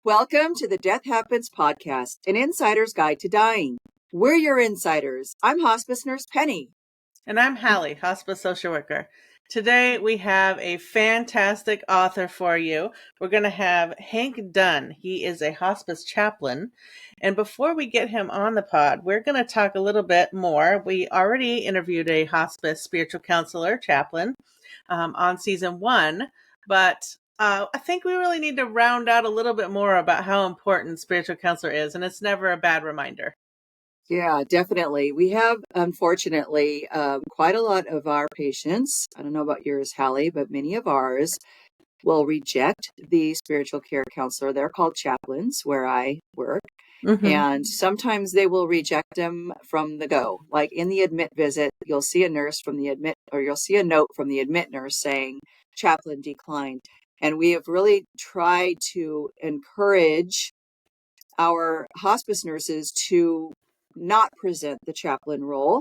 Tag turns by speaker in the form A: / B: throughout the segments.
A: Welcome to the Death Happens podcast, an insider's guide to dying. We're your insiders. I'm hospice nurse Penny.
B: And I'm Halley, Hospice Social Worker. Today we have a fantastic author for you. We're going to have Hank Dunn. He is a hospice chaplain. And before we get him on the pod, we're going to talk a little bit more. We already interviewed a hospice spiritual counselor chaplain on season 1, but I think we really need to round out a little bit more about how important spiritual counselor is, and it's never a bad reminder.
A: Yeah, definitely. We have, unfortunately, quite a lot of our patients, I don't know about yours, Halley, but many of ours will reject the spiritual care counselor. They're called chaplains where I work. Mm-hmm. And sometimes they will reject them from the go. Like in the admit visit, you'll see a nurse from the admit, or you'll see a note from the admit nurse saying chaplain declined. And we have really tried to encourage our hospice nurses to not present the chaplain role,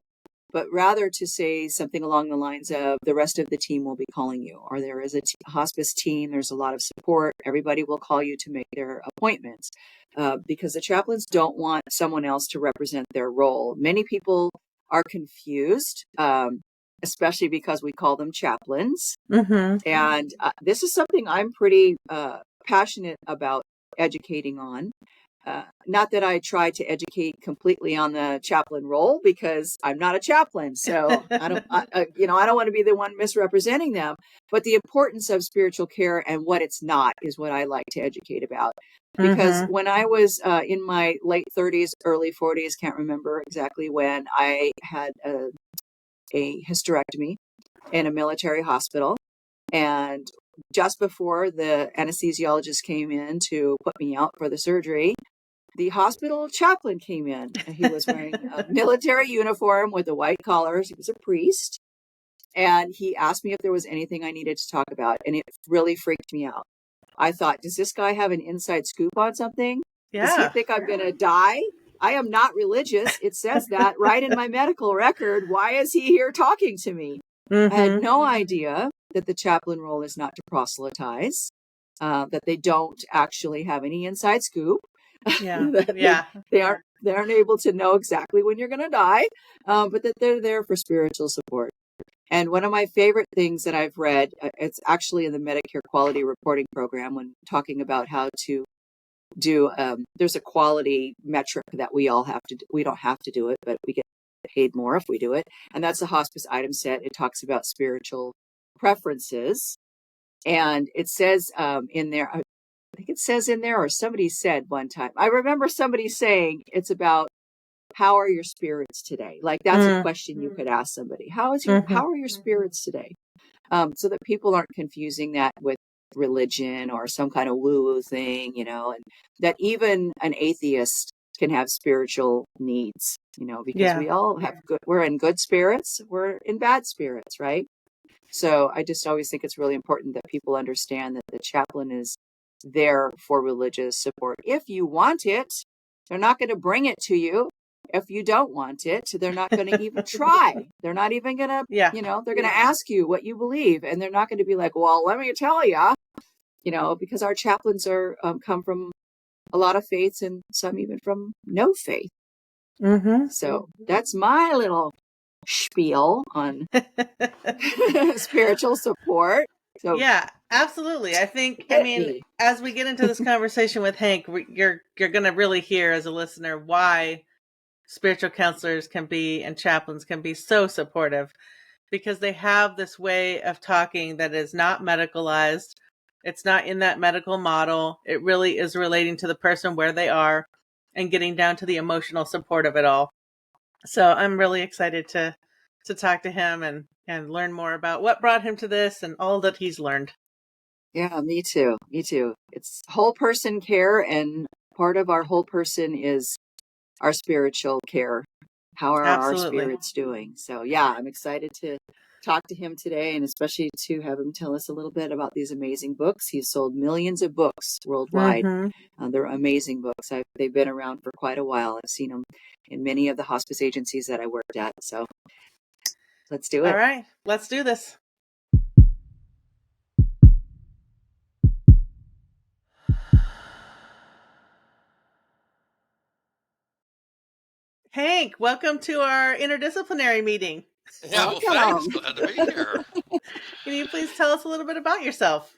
A: but rather to say something along the lines of the rest of the team will be calling you, or there is a hospice team, there's a lot of support, everybody will call you to make their appointments, because the chaplains don't want someone else to represent their role. Many people are confused, especially because we call them chaplains. Mm-hmm. And this is something I'm pretty passionate about educating on. Not that I try to educate completely on the chaplain role, because I'm not a chaplain. So I don't want to be the one misrepresenting them. But the importance of spiritual care and what it's not is what I like to educate about. Because when I was in my late 30s, early 40s, can't remember exactly when, I had a hysterectomy in a military hospital. And just before the anesthesiologist came in to put me out for the surgery, the hospital chaplain came in, and he was wearing a military uniform with a white collar. He was a priest, and he asked me if there was anything I needed to talk about, and it really freaked me out. I thought, does this guy have an inside scoop on something? Yeah. Does he think I'm going to die? I am not religious. It says that right in my medical record. Why is he here talking to me? Mm-hmm. I had no idea that the chaplain role is not to proselytize, that they don't actually have any inside scoop. Yeah, they aren't able to know exactly when you're going to die, but that they're there for spiritual support. And one of my favorite things that I've read, it's actually in the Medicare quality reporting program, when talking about how to do, there's a quality metric that we all have to do. We don't have to do it, but we get paid more if we do it. And that's the hospice item set. It talks about spiritual preferences. And it says in there, I think it says in there, or somebody said one time, I remember somebody saying it's about, how are your spirits today? Like that's a question you could ask somebody. How are your spirits today? So that people aren't confusing that with religion or some kind of woo-woo thing, and that even an atheist can have spiritual needs, because we all have we're in good spirits, we're in bad spirits, right? So I just always think it's really important that people understand that the chaplain is there for religious support. If you want it, they're not going to bring it to you. If you don't want it, they're not going to even try. They're not even going to, they're going to ask you what you believe. And they're not going to be like, well, let me tell you, because our chaplains are come from a lot of faiths, and some even from no faith. Mm-hmm. So that's my little spiel on spiritual support. So
B: yeah, absolutely. I think, as we get into this conversation with Hank, you're going to really hear as a listener why spiritual counselors can be, and chaplains can be, so supportive, because they have this way of talking that is not medicalized. It's not in that medical model. It really is relating to the person where they are and getting down to the emotional support of it all. So I'm really excited to talk to him and learn more about what brought him to this and all that he's learned.
A: Yeah, me too. It's whole person care, and part of our whole person is our spiritual care. How are our spirits doing? So yeah, I'm excited to talk to him today, and especially to have him tell us a little bit about these amazing books. He's sold millions of books worldwide. Mm-hmm. They're amazing books. They've been around for quite a while. I've seen them in many of the hospice agencies that I worked at. So let's do it.
B: All right, let's do this. Hank, welcome to our interdisciplinary meeting.
C: Yeah, well, thanks. Glad to be here.
B: Can you please tell us a little bit about yourself?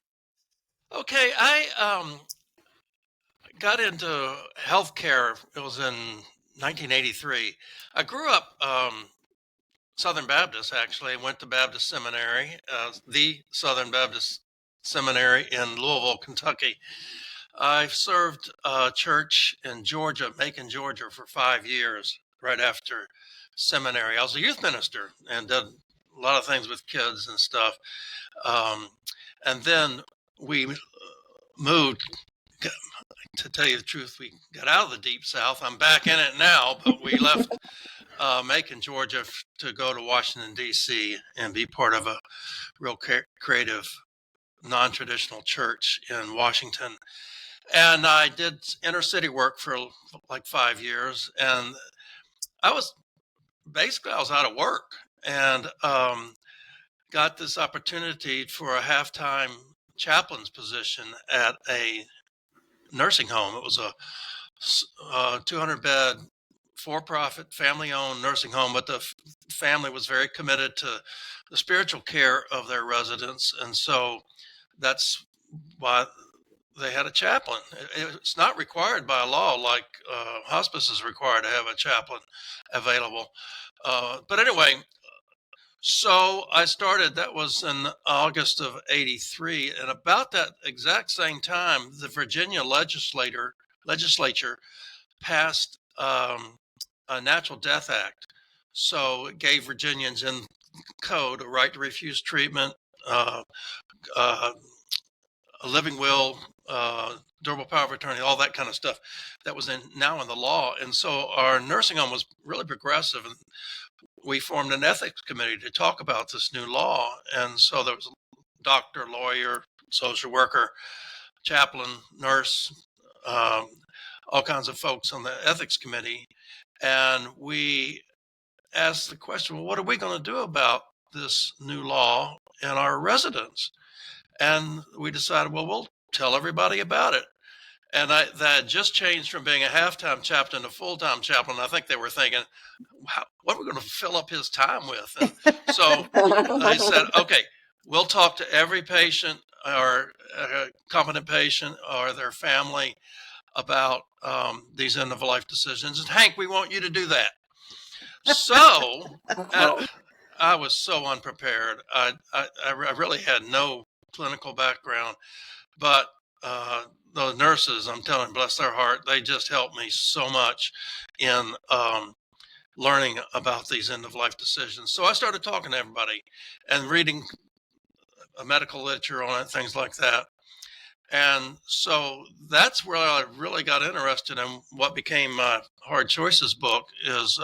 C: Okay, I got into healthcare. It was in 1983. I grew up Southern Baptist, actually. I went to Baptist Seminary, the Southern Baptist Seminary in Louisville, Kentucky. I served church in Georgia, Macon, Georgia, for 5 years right after seminary. I was a youth minister and did a lot of things with kids and stuff. And then we moved. To tell you the truth, we got out of the Deep South. I'm back in it now, but we left Macon, Georgia, to go to Washington, D.C. and be part of a real creative, non-traditional church in Washington. And I did inner city work for like 5 years, and I was out of work and got this opportunity for a half-time chaplain's position at a nursing home. It was a 200-bed for-profit family-owned nursing home, but the family was very committed to the spiritual care of their residents, and so that's why they had a chaplain. It's not required by law like hospice is required to have a chaplain available. But anyway, so I started, that was in August of 83. And about that exact same time, the Virginia legislature passed a Natural Death Act. So it gave Virginians in code a right to refuse treatment, a living will, durable power of attorney, all that kind of stuff that was now in the law. And so our nursing home was really progressive, and we formed an ethics committee to talk about this new law. And so there was a doctor, lawyer, social worker, chaplain, nurse, all kinds of folks on the ethics committee. And we asked the question, well, what are we going to do about this new law in our residents? And we decided, well, we'll tell everybody about it. And that just changed from being a half-time chaplain to full-time chaplain. I think they were thinking, what are we going to fill up his time with? And so I said, okay, we'll talk to every patient or competent patient or their family about these end-of-life decisions. And Hank, we want you to do that. So I was so unprepared. I really had no clinical background, but the nurses, I'm telling you, bless their heart, they just helped me so much in learning about these end-of-life decisions. So I started talking to everybody and reading a medical literature on it, things like that. And so that's where I really got interested in what became my Hard Choices book, is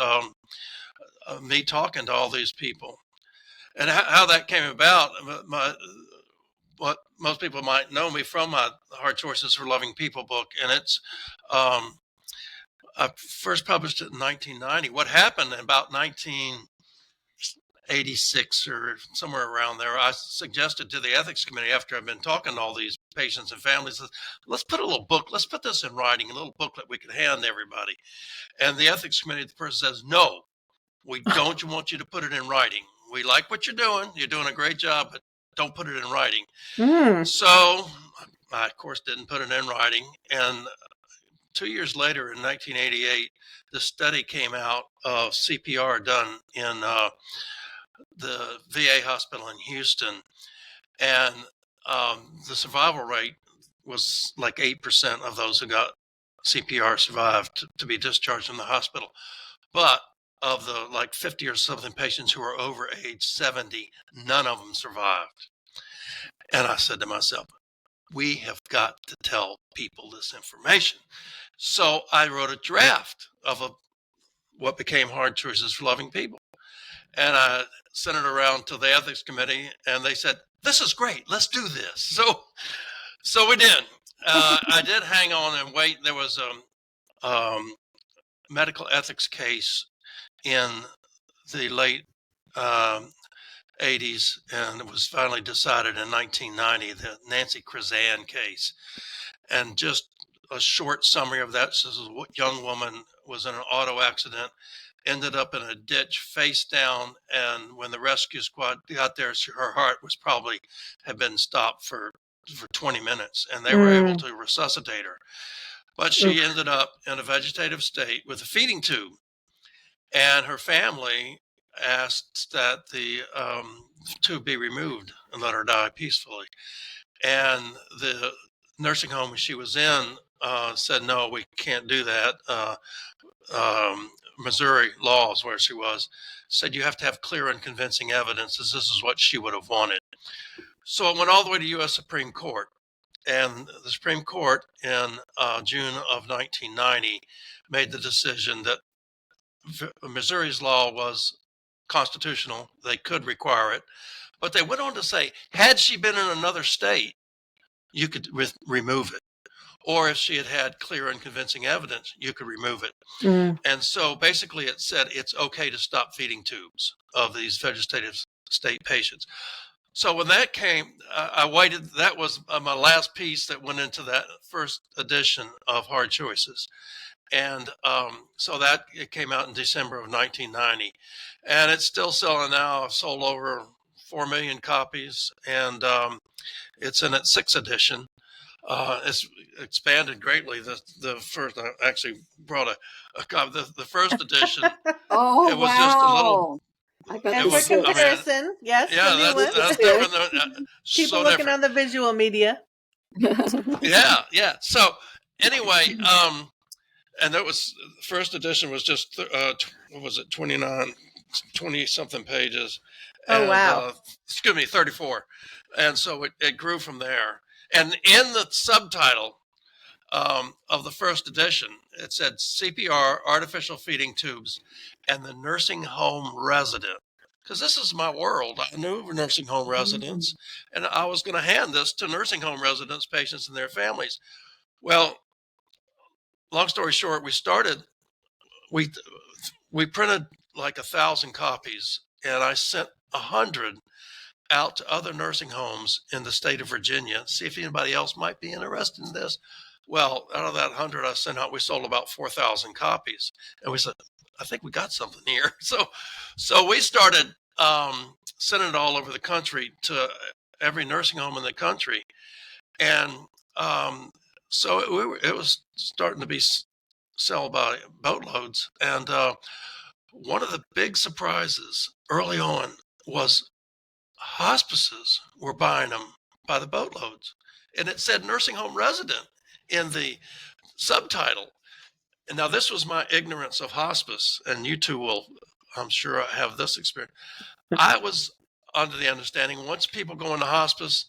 C: me talking to all these people. And how that came about, what most people might know me from, my Hard Choices for Loving People book. And it's, I first published it in 1990. What happened in about 1986 or somewhere around there, I suggested to the ethics committee, after I've been talking to all these patients and families, let's put a little book, let's put this in writing, a little booklet we could hand to everybody. And the ethics committee, the person says, no, we don't want you to put it in writing. We like what you're doing a great job, but don't put it in writing. So I, of course, didn't put it in writing. And 2 years later, in 1988, the study came out of CPR done in the VA hospital in Houston. And the survival rate was like 8% of those who got CPR survived to be discharged from the hospital. But of the like 50 or something patients who were over age 70, none of them survived. And I said to myself, we have got to tell people this information. So I wrote a draft of what became Hard Choices for Loving People. And I sent it around to the ethics committee, and they said, this is great, let's do this. So we did. I did hang on and wait. There was a medical ethics case in the late 80s, and it was finally decided in 1990, the Nancy Krizan case. And just a short summary of that: so this young woman was in an auto accident, ended up in a ditch face down. And when the rescue squad got there, her heart was probably had been stopped for 20 minutes, and they were able to resuscitate her. But she ended up in a vegetative state with a feeding tube, and her family asked that the tube be removed and let her die peacefully. And the nursing home she was in said, no, we can't do that. Missouri laws, where she was, said you have to have clear and convincing evidence as this is what she would have wanted. So it went all the way to U.S. Supreme Court. And the Supreme Court in June of 1990 made the decision that Missouri's law was constitutional. They could require it. But they went on to say, had she been in another state, you could remove it. Or if she had had clear and convincing evidence, you could remove it. And so basically it said it's okay to stop feeding tubes of these vegetative state patients. So when that came, I waited. That was my last piece that went into that first edition of Hard Choices. And so that it came out in December of 1990. And it's still selling now. I've sold over 4 million copies. And it's in its 6th edition. It's expanded greatly. The first, I actually brought a copy. The first edition.
A: Oh,
C: it was just a little.
B: And for comparison, yes,
C: yeah, that's different.
B: People
C: so
B: looking
C: different.
B: on the visual media.
C: Yeah. So anyway, and that was first edition was just what was it, 20 something pages.
B: And,
C: oh wow! 34, and so it grew from there. And in the subtitle of the first edition, it said CPR, artificial feeding tubes, and the nursing home resident. Because this is my world. I knew nursing home residents, and I was going to hand this to nursing home residents, patients, and their families. Well, long story short, we printed like 1,000 copies, and I sent 100 out to other nursing homes in the state of Virginia, see if anybody else might be interested in this. Well, out of that 100 I sent out, we sold about 4,000 copies. And we said, I think we got something here. So we started sending it all over the country to every nursing home in the country. And so it was starting to be sell by boatloads. And one of the big surprises early on was hospices were buying them by the boatloads. And it said nursing home resident in the subtitle. And now this was my ignorance of hospice, and you two will, I'm sure, have this experience. I was under the understanding once people go into hospice,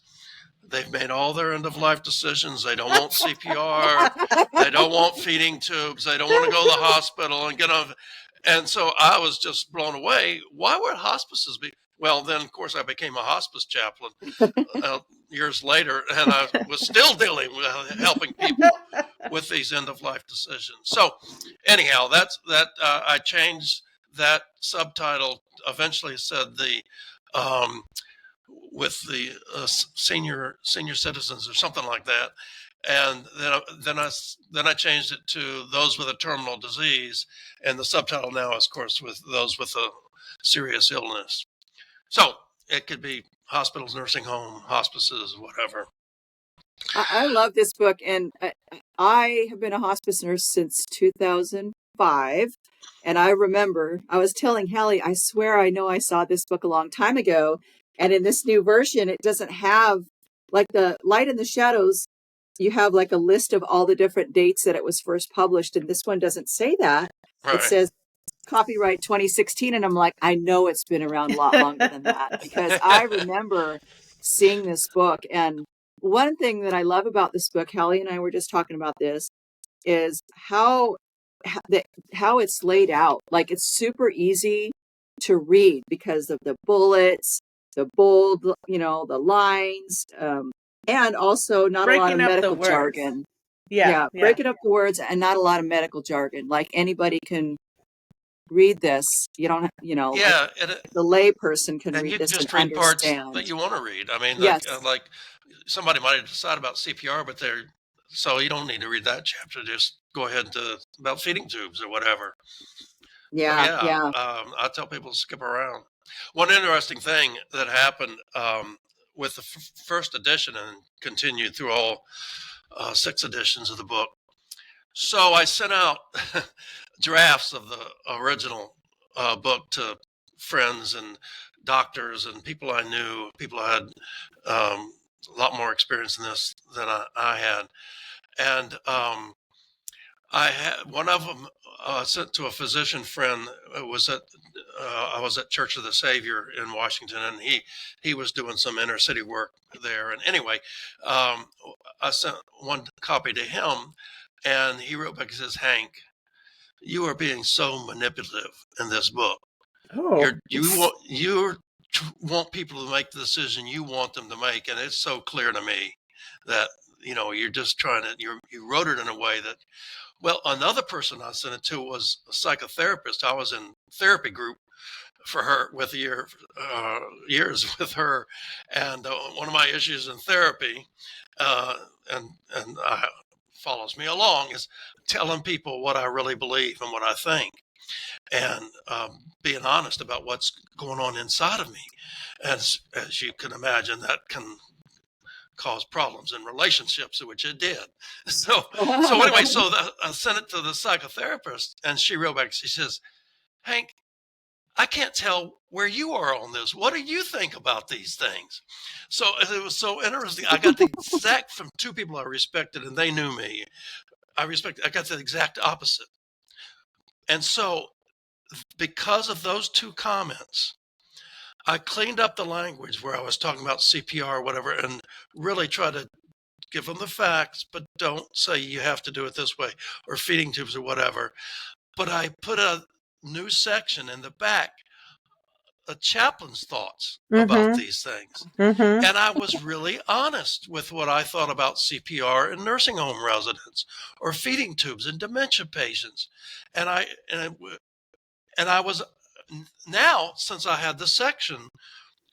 C: they've made all their end-of-life decisions. They don't want CPR. They don't want feeding tubes. They don't want to go to the hospital and get on. And so I was just blown away. Why would hospices be? Well, then, of course, I became a hospice chaplain years later, and I was still dealing with helping people with these end-of-life decisions. So anyhow, I changed that subtitle. Eventually said with the senior citizens or something like that. And then I changed it to those with a terminal disease, and the subtitle now is, of course, with those with a serious illness. So it could be hospitals, nursing home, hospices, whatever.
A: I love this book, and I have been a hospice nurse since 2005. And I remember I was telling Halley, I swear I know I saw this book a long time ago. And in this new version, it doesn't have like the Light in the Shadows. You have like a list of all the different dates that it was first published. And this one doesn't say that. Right. It says copyright 2016. And I'm like, I know it's been around a lot longer than that, because I remember seeing this book. And one thing that I love about this book, Halley and I were just talking about this, is how it's laid out. Like, it's super easy to read because of the bullets, the bold, the lines, and also not a lot of medical jargon. Yeah, breaking up the words and not a lot of medical jargon. Like, anybody can read this. You don't, the lay person can read this and
C: read
A: understand.
C: Parts that you want to read. I mean,
A: yes.
C: like somebody might have decided about CPR, but so you don't need to read that chapter. Just go ahead to about feeding tubes or whatever. So
A: Yeah,
C: yeah,
A: yeah.
C: I tell people to skip around. One interesting thing that happened with the first edition and continued through all 6 editions of the book. So I sent out drafts of the original book to friends and doctors and people I knew, people who had a lot more experience in this than I had. And I had one of them sent to a physician friend. I was at Church of the Savior in Washington, and he was doing some inner city work there. And anyway, I sent one copy to him, and he wrote back. He says, "Hank, you are being so manipulative in this book.
B: Oh.
C: You want people to make the decision you want them to make, and it's so clear to me that you're just trying to you wrote it in a way that." Well, another person I sent it to was a psychotherapist. I was in therapy group for her with years with her, and one of my issues in therapy, uh, and follows me along, is telling people what I really believe and what I think, and being honest about what's going on inside of me. As you can imagine, that can cause problems in relationships, which it did. So anyway, I sent it to the psychotherapist, and she wrote back. She says, "Hank, I can't tell where you are on this. What do you think about these things?" So it was so interesting. I got the exact from 2 people I respected, and they knew me. I got the exact opposite. And so, because of those 2 comments, I cleaned up the language where I was talking about CPR or whatever, and really try to give them the facts, but don't say you have to do it this way, or feeding tubes or whatever. But I put a new section in the back, a chaplain's thoughts about
B: Mm-hmm.
C: these things.
B: Mm-hmm.
C: And I was really honest with what I thought about CPR in nursing home residents, or feeding tubes in dementia patients. And I was, now, since I had the section,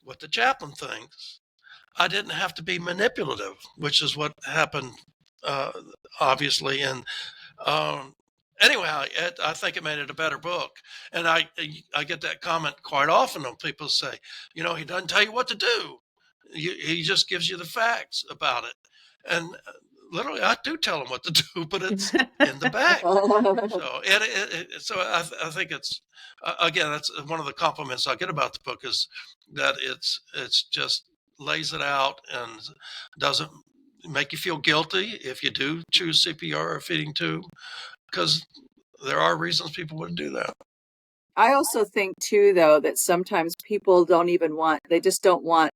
C: what the chaplain thinks, I didn't have to be manipulative, which is what happened, uh, obviously. And anyway, I think it made it a better book. And I get that comment quite often when people say, he doesn't tell you what to do. He just gives you the facts about it. And literally, I do tell them what to do, but it's in the back. So I think it's again, that's one of the compliments I get about the book, is that it's just lays it out and doesn't make you feel guilty if you do choose CPR or feeding tube, because there are reasons people wouldn't do that.
A: I also think too, though, that sometimes people they just don't want,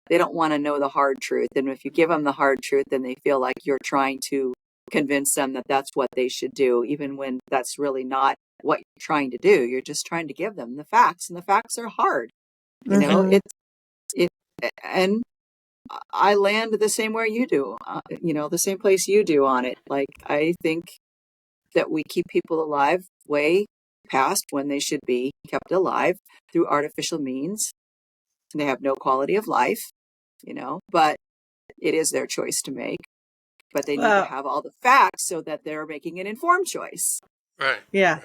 A: they don't want to know the hard truth. And if you give them the hard truth, then they feel like you're trying to convince them that that's what they should do, even when that's really not what you're trying to do. You're just trying to give them the facts, and the facts are hard.
B: Mm-hmm.
A: It, and I land the same way you do, the same place you do on it. Like, I think that we keep people alive way past when they should be kept alive through artificial means. They have no quality of life, but it is their choice to make. But they need to have all the facts so that they're making an informed choice.
C: Right.
B: Yeah.
C: Right.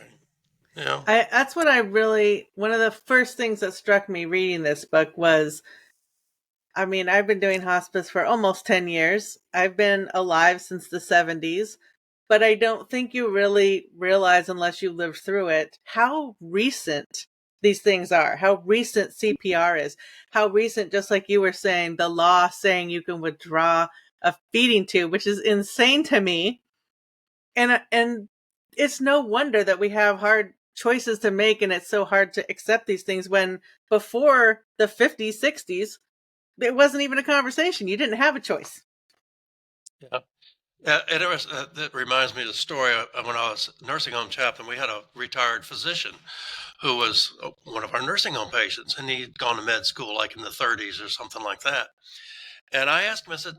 C: Yeah.
B: That's what one of the first things that struck me reading this book was, I've been doing hospice for almost 10 years. I've been alive since the 70s, but I don't think you really realize, unless you live through it, how recent these things are, how recent CPR is, how recent, just like you were saying, the law saying you can withdraw a feeding tube, which is insane to me. And it's no wonder that we have hard choices to make, and it's so hard to accept these things, when before the 50s, 60s, it wasn't even a conversation. You didn't have a choice.
C: Yeah. That reminds me of the story. When I was nursing home chaplain, we had a retired physician who was one of our nursing home patients, and he'd gone to med school like in the 30s or something like that. And I asked him, I said,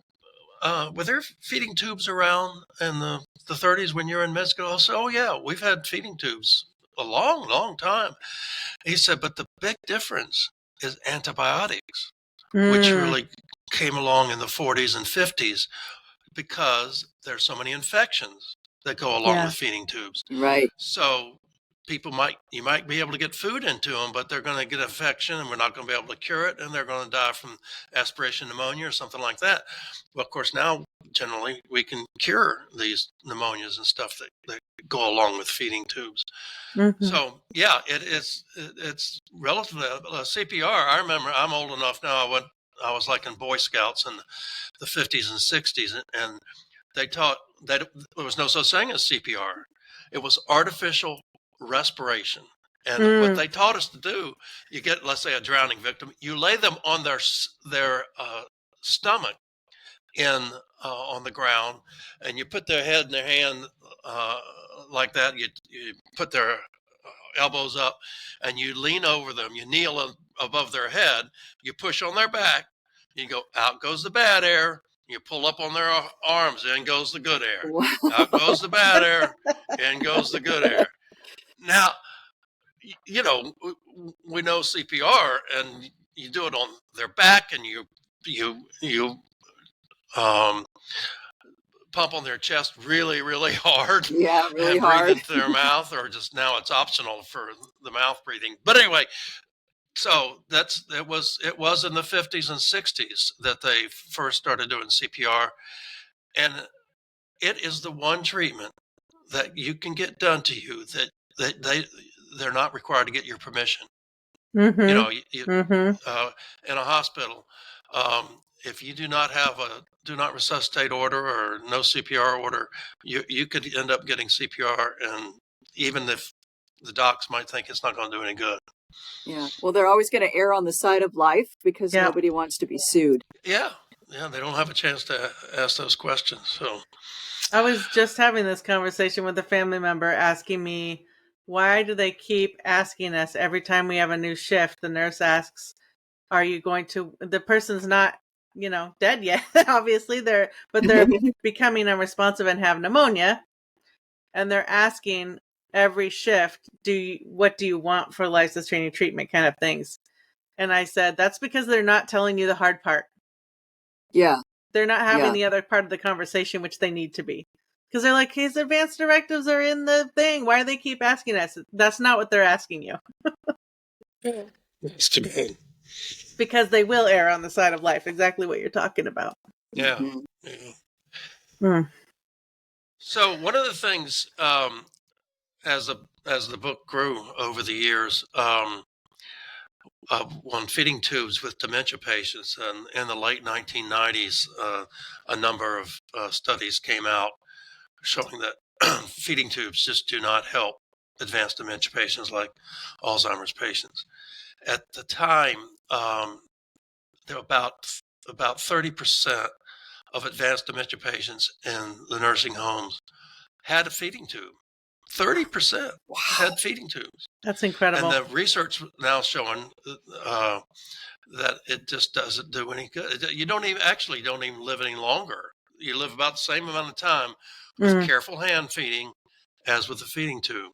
C: were there feeding tubes around in the 30s when you were in med school? I said, oh, yeah, we've had feeding tubes a long, long time. He said, but the big difference is antibiotics, which really came along in the 40s and 50s, because there's so many infections that go along with feeding tubes.
A: Right.
C: So you might be able to get food into them, but they're going to get infection and we're not going to be able to cure it, and they're going to die from aspiration pneumonia or something like that. Well, of course, now generally we can cure these pneumonias and stuff that go along with feeding tubes.
B: Mm-hmm.
C: So yeah, it's relatively CPR. I remember, I'm old enough now. I was like in Boy Scouts in the 50s and 60s, and they taught that there was no such thing as CPR. It was artificial respiration. And what they taught us to do, you get, let's say, a drowning victim, you lay them on their stomach on the ground, and you put their head in their hand like that. You put their elbows up, and you lean over them. You kneel above their head. You push on their back. You go, out goes the bad air. You pull up on their arms, in goes the good air.
A: Wow.
C: Out goes the bad air, in goes the good air. Now, you know, we know CPR, and you do it on their back, and you pump on their chest really, really hard.
A: Yeah, really
C: and
A: hard.
C: breathe into their mouth, or just now it's optional for the mouth breathing. But anyway, so it was in the 50s and 60s that they first started doing CPR, and it is the one treatment that you can get done to you that they're not required to get your permission.
B: Mm-hmm.
C: You know,
B: Mm-hmm.
C: in a hospital, if you do not have a do not resuscitate order or no CPR order, you could end up getting CPR, and even if the docs might think it's not going to do any good.
A: Yeah. Well, they're always going to err on the side of life because
B: Yeah.
A: nobody wants to be sued.
C: Yeah, they don't have a chance to ask those questions. So
B: I was just having this conversation with a family member asking me, why do they keep asking us every time we have a new shift? The nurse asks, are you going to, the person's not, dead yet, obviously they're becoming unresponsive and have pneumonia. And they're asking every shift, what do you want for life-sustaining treatment kind of things? And I said, that's because they're not telling you the hard part.
A: Yeah.
B: They're not having the other part of the conversation, which they need to be. Because they're like, his advanced directives are in the thing. Why do they keep asking us? That's not what they're asking you.
C: That's too bad.
B: Because they will err on the side of life. Exactly what you're talking about.
C: Yeah.
A: Mm-hmm.
C: Yeah.
B: Mm.
C: So one of the things, as the book grew over the years, on feeding tubes with dementia patients, and in the late 1990s, a number of studies came out showing that feeding tubes just do not help advanced dementia patients like Alzheimer's patients. At the time, there were about 30% of advanced dementia patients in the nursing homes had a feeding tube. 30% had feeding tubes.
B: That's incredible.
C: And the research now showing that it just doesn't do any good. You don't even live any longer. You live about the same amount of time with careful hand feeding as with the feeding tube.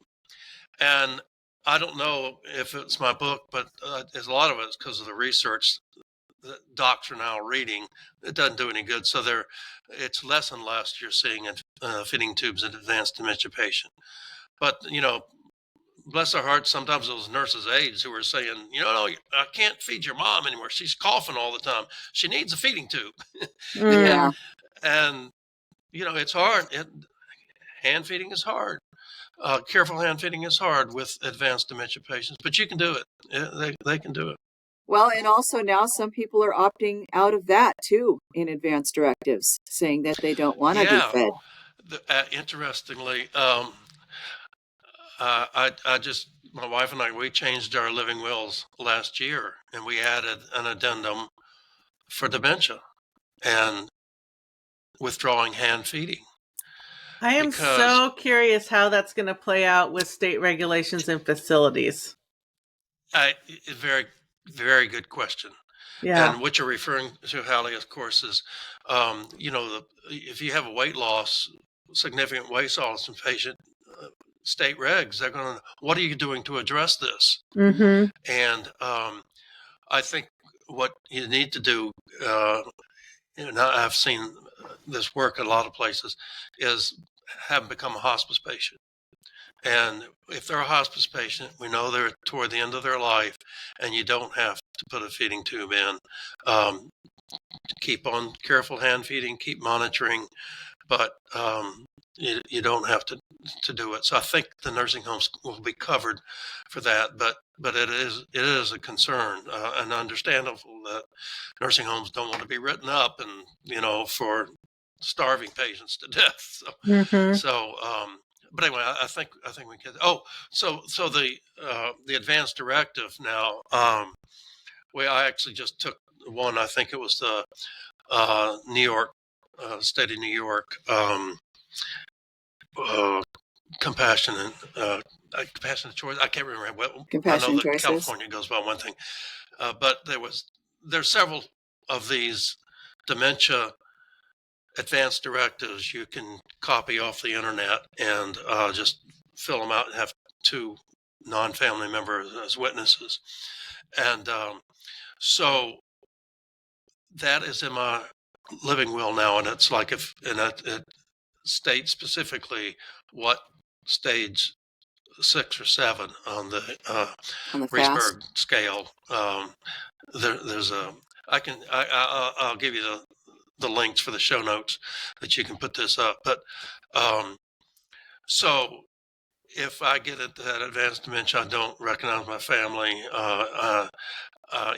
C: And I don't know if it's my book, but there's a lot of it is because of the research that docs are now reading. It doesn't do any good. So it's less and less you're seeing feeding tubes in advanced dementia patient. But, bless their hearts, sometimes those nurses' aides who are saying, no, I can't feed your mom anymore. She's coughing all the time. She needs a feeding tube.
A: Yeah.
C: And it's hard. Hand feeding is hard. Careful hand feeding is hard with advanced dementia patients, but you can do it. They can do it.
A: Well, and also now some people are opting out of that too in advanced directives, saying that they don't want to be fed.
C: Interestingly, my wife and I, we changed our living wills last year, and we added an addendum for dementia and withdrawing hand feeding.
B: I am so curious how that's going to play out with state regulations and facilities.
C: Very, very good question.
B: Yeah.
C: And what you're referring to, Halley, of course, is, if you have a significant weight loss in patient, state regs, they're going to, what are you doing to address this?
B: Mm-hmm.
C: And I think what you need to do, I've seen this work in a lot of places, is have them become a hospice patient. And if they're a hospice patient, we know they're toward the end of their life, and you don't have to put a feeding tube in. Keep on careful hand feeding, keep monitoring, but you don't have to do it. So I think the nursing homes will be covered for that, but it is a concern and understandable that nursing homes don't want to be written up and for starving patients to death. So but anyway, I think we can. Oh, so the advanced directive now. I actually just took one. I think it was the New York, state of New York, compassionate choice. I can't remember what. I know that
A: choices.
C: California goes by one thing, but there's several of these dementia advanced directives you can copy off the internet and just fill them out and have two non-family members as witnesses. And so that is in my living will now, and it's like it states specifically what stage 6 or 7 on the Reisberg scale. There's I'll give you the links for the show notes that you can put this up. But so if I get at that advanced dementia, I don't recognize my family.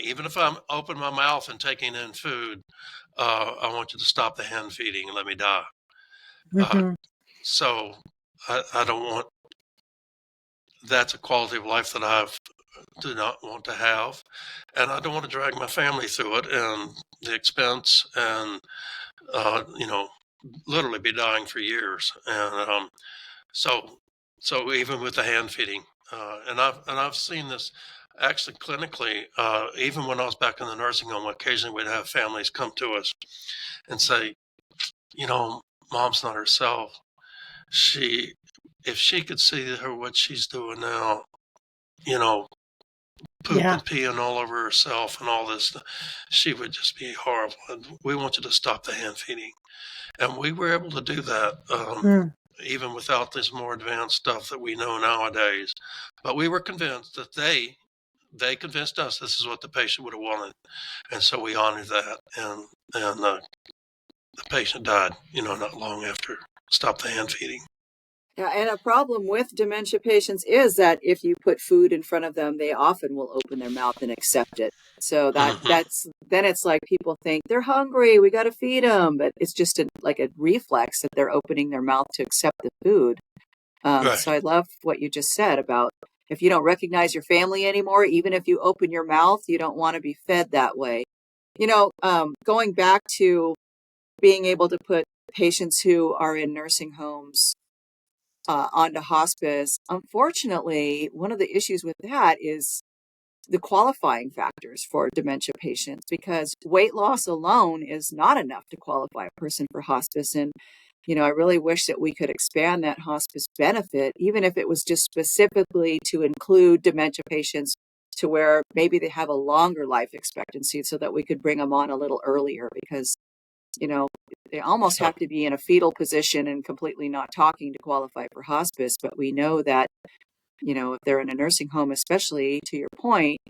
C: Even if I'm open my mouth and taking in food, I want you to stop the hand feeding and let me die. So I don't want. That's a quality of life that I do not want to have, and I don't want to drag my family through it and the expense and literally be dying for years. And so even with the hand feeding, and I've seen this actually clinically. Even when I was back in the nursing home, occasionally we'd have families come to us and say, Mom's not herself. If she could see what she's doing now, poop and peeing all over herself and all this, she would just be horrible. And we want you to stop the hand feeding. And we were able to do that, even without this more advanced stuff that we know nowadays. But we were convinced that they convinced us this is what the patient would have wanted. And so we honored that. And the patient died, not long after. Stop the hand feeding.
A: Yeah, and a problem with dementia patients is that if you put food in front of them, they often will open their mouth and accept it. So then it's like people think they're hungry, we got to feed them, but it's just like a reflex that they're opening their mouth to accept the food. Right. So I love what you just said about if you don't recognize your family anymore, even if you open your mouth, you don't want to be fed that way. Going back to being able to put patients who are in nursing homes onto hospice. Unfortunately, one of the issues with that is the qualifying factors for dementia patients, because weight loss alone is not enough to qualify a person for hospice. And, I really wish that we could expand that hospice benefit, even if it was just specifically to include dementia patients to where maybe they have a longer life expectancy so that we could bring them on a little earlier, because they almost have to be in a fetal position and completely not talking to qualify for hospice. But we know that, if they're in a nursing home, especially to your point,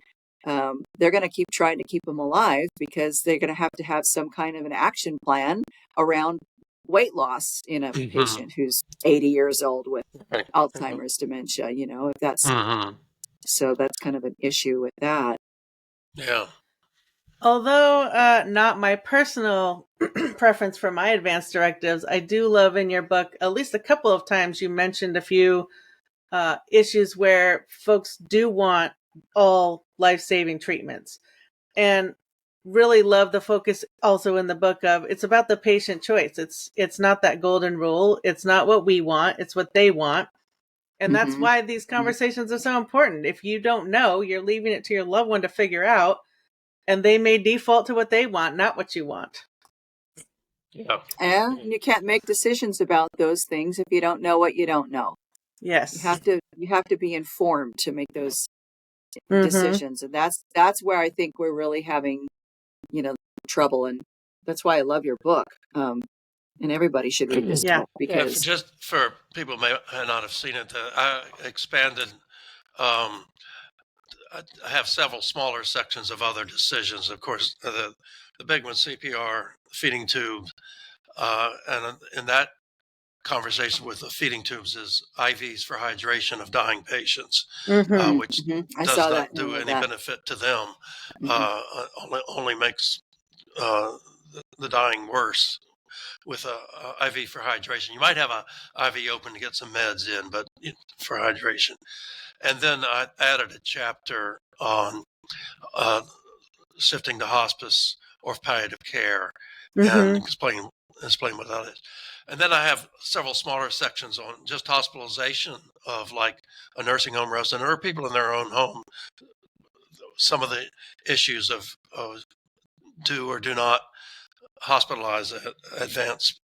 A: they're going to keep trying to keep them alive because they're going to have some kind of an action plan around weight loss in a patient who's 80 years old with Alzheimer's dementia, if that's, so that's kind of an issue with that.
C: Yeah.
B: Although not my personal preference for my advanced directives, I do love in your book, at least a couple of times you mentioned a few issues where folks do want all life-saving treatments. And really love the focus also in the book of it's about the patient choice. It's not that golden rule. It's not what we want. It's what they want. And that's why these conversations are so important. If you don't know, you're leaving it to your loved one to figure out. And they may default to what they want, not what you want.
C: Yeah.
A: And you can't make decisions about those things if you don't know what you don't know.
B: Yes.
A: You have to be informed to make those decisions. And that's where I think we're really having, trouble. And that's why I love your book. And everybody should read this book because
C: just for people who may not have seen it, I expanded. I have several smaller sections of other decisions. Of course, the big one, CPR, feeding tube, and in that conversation with the feeding tubes is IVs for hydration of dying patients, which does not do any benefit to them. Only makes the dying worse with a IV for hydration. You might have a IV open to get some meds in, but for hydration. And then I added a chapter on shifting to hospice or palliative care and explain what that is. And then I have several smaller sections on just hospitalization of like a nursing home resident or people in their own home. Some of the issues of do or do not hospitalize an advanced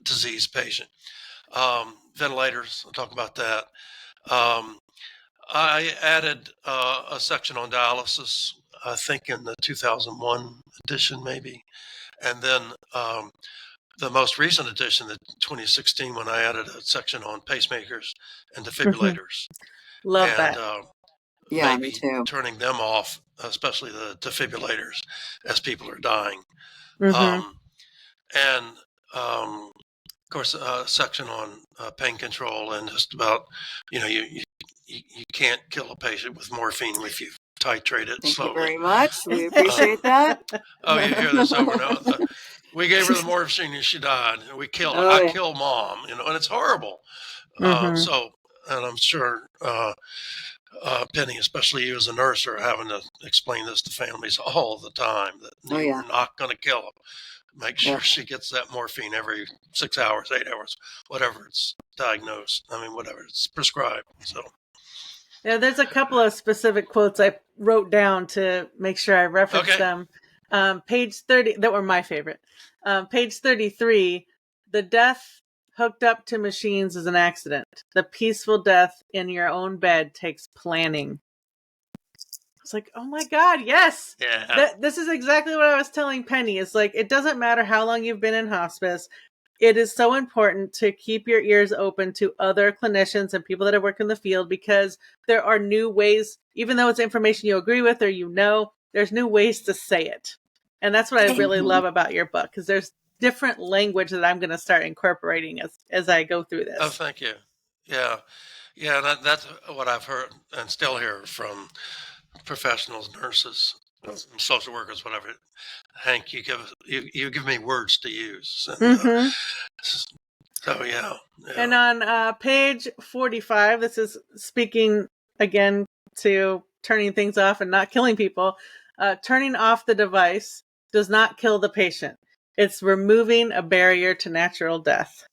C: disease patient. Ventilators, I'll talk about that. I added a section on dialysis, I think in the 2001 edition maybe. And then the most recent edition, the 2016 one, I added a section on pacemakers and defibrillators.
B: Love that.
A: Yeah,
C: maybe
A: me too.
C: turning them off, especially the defibrillators, as people are dying. And of course, a section on pain control and just about, you can't kill a patient with morphine if you titrate it slowly.
A: Thank you very much. We appreciate that.
C: Oh, you hear this over now. We gave her the morphine and she died. We killed her. I killed mom, and it's horrible. And I'm sure Penny, especially you as a nurse, are having to explain this to families all the time that you're not going to kill them. Make sure she gets that morphine every 6 hours, 8 hours, whatever it's diagnosed. Whatever it's prescribed. So.
B: Yeah, there's a couple of specific quotes I wrote down to make sure I reference them. Page 30, that were my favorite. Page 33, the death hooked up to machines is an accident. The peaceful death in your own bed takes planning. It's like, oh my God, yes.
C: Yeah.
B: This is exactly what I was telling Penny. It's like, it doesn't matter how long you've been in hospice. It is so important to keep your ears open to other clinicians and people that have worked in the field, because there are new ways, even though it's information you agree with or there's new ways to say it. And that's what I really love about your book, because there's different language that I'm going to start incorporating as I go through this.
C: Oh, thank you. Yeah. Yeah, that's what I've heard and still hear from professionals, nurses, social workers, whatever. Hank, you give me words to use. And, so yeah.
B: And on page 45, this is speaking again to turning things off and not killing people. Turning off the device does not kill the patient. It's removing a barrier to natural death.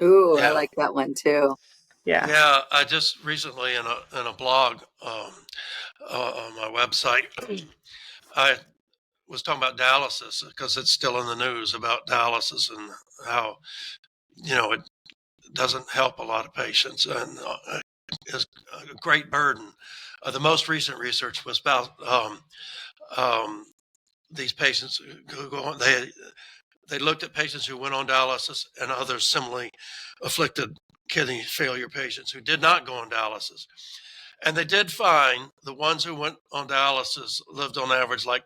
A: Ooh, I like that one too.
B: Yeah.
C: Yeah, I just recently in a blog on my website, I was talking about dialysis because it's still in the news about dialysis and how, it doesn't help a lot of patients and is a great burden. The most recent research was about these patients who go on. They looked at patients who went on dialysis and other similarly afflicted kidney failure patients who did not go on dialysis. And they did find the ones who went on dialysis lived on average like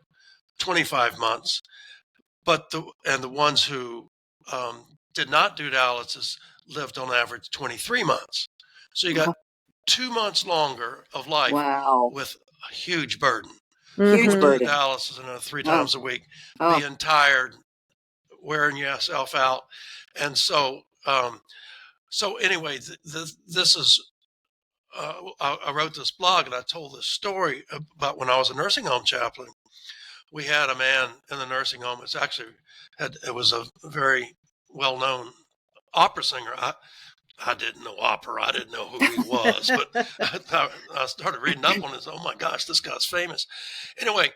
C: 25 months, but the ones who did not do dialysis lived on average 23 months. So you got 2 months longer of life with a huge burden.
A: Huge burden.
C: Dialysis 3 times a week, being tired, wearing yourself out. And so anyway, this is, I wrote this blog and I told this story about when I was a nursing home chaplain. We had a man in the nursing home. It was a very well-known opera singer. I didn't know opera. I didn't know who he was, but I started reading up on it. Oh my gosh, this guy's famous. Anyway,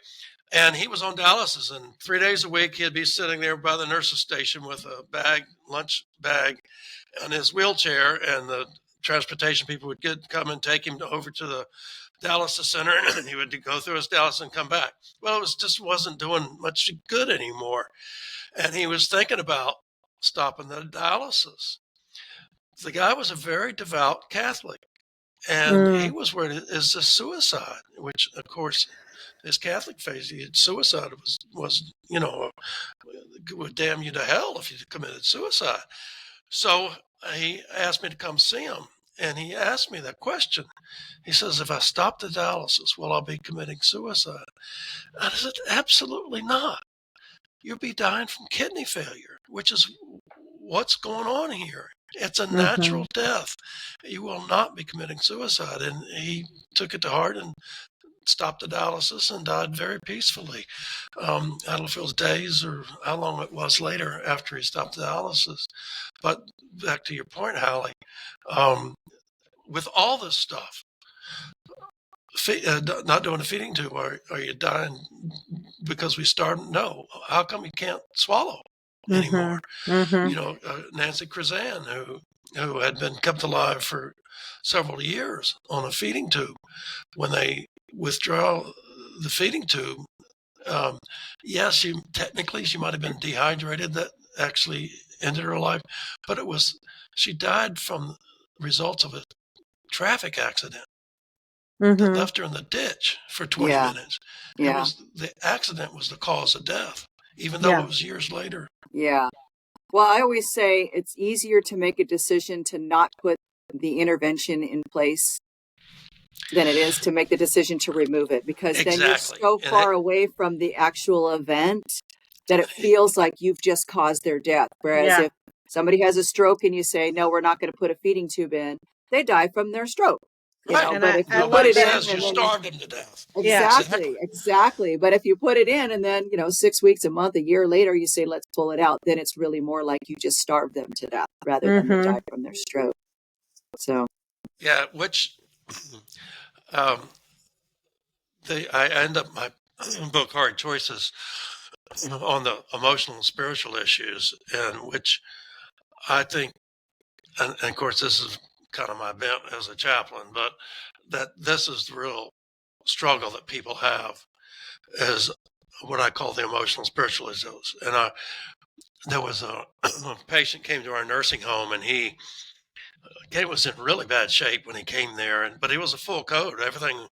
C: and he was on dialysis, and 3 days a week he'd be sitting there by the nurse's station with a lunch bag, on his wheelchair, and the transportation people would come and take him over to the dialysis center, and he would go through his dialysis and come back. Well, it just wasn't doing much good anymore. And he was thinking about stopping the dialysis. The guy was a very devout Catholic, and he was worried, is this suicide? Which, of course, his Catholic faith, suicide was would damn you to hell if you committed suicide. So he asked me to come see him, and he asked me that question. He says, if I stop the dialysis, will I be committing suicide? And I said, absolutely not. You'll be dying from kidney failure, which is what's going on here. It's a natural death. You will not be committing suicide. And he took it to heart and stopped the dialysis and died very peacefully. I don't know if it was days or how long it was later after he stopped the dialysis. But back to your point, Halley, with all this stuff, not doing a feeding tube, are you dying because we starved? No. How come you can't swallow anymore? Nancy Krazan, who had been kept alive for several years on a feeding tube, when they withdraw the feeding tube, yes, she might have been dehydrated. That actually ended her life, but she died from results of a traffic accident that left her in the ditch for 20 minutes. The accident was the cause of death, even though it was years later.
A: Yeah. Well, I always say it's easier to make a decision to not put the intervention in place than it is to make the decision to remove it, because then you're so far away from the actual event that it feels like you've just caused their death. Whereas if somebody has a stroke and you say, no, we're not going to put a feeding tube in, they die from their stroke.
C: Right.
A: But if you
C: put it in, you starved them to death.
A: Exactly. But if you put it in and then, 6 weeks, a month, a year later, you say, let's pull it out, then it's really more like you just starved them to death rather than they died from their stroke. So.
C: Yeah, which I end up my book, Hard Choices, on the emotional and spiritual issues, and which I think, and of course, this is kind of my bent as a chaplain, but that this is the real struggle that people have, is what I call the emotional spiritual issues. And there was a patient came to our nursing home, and he was in really bad shape when he came there, but he was a full code. Everything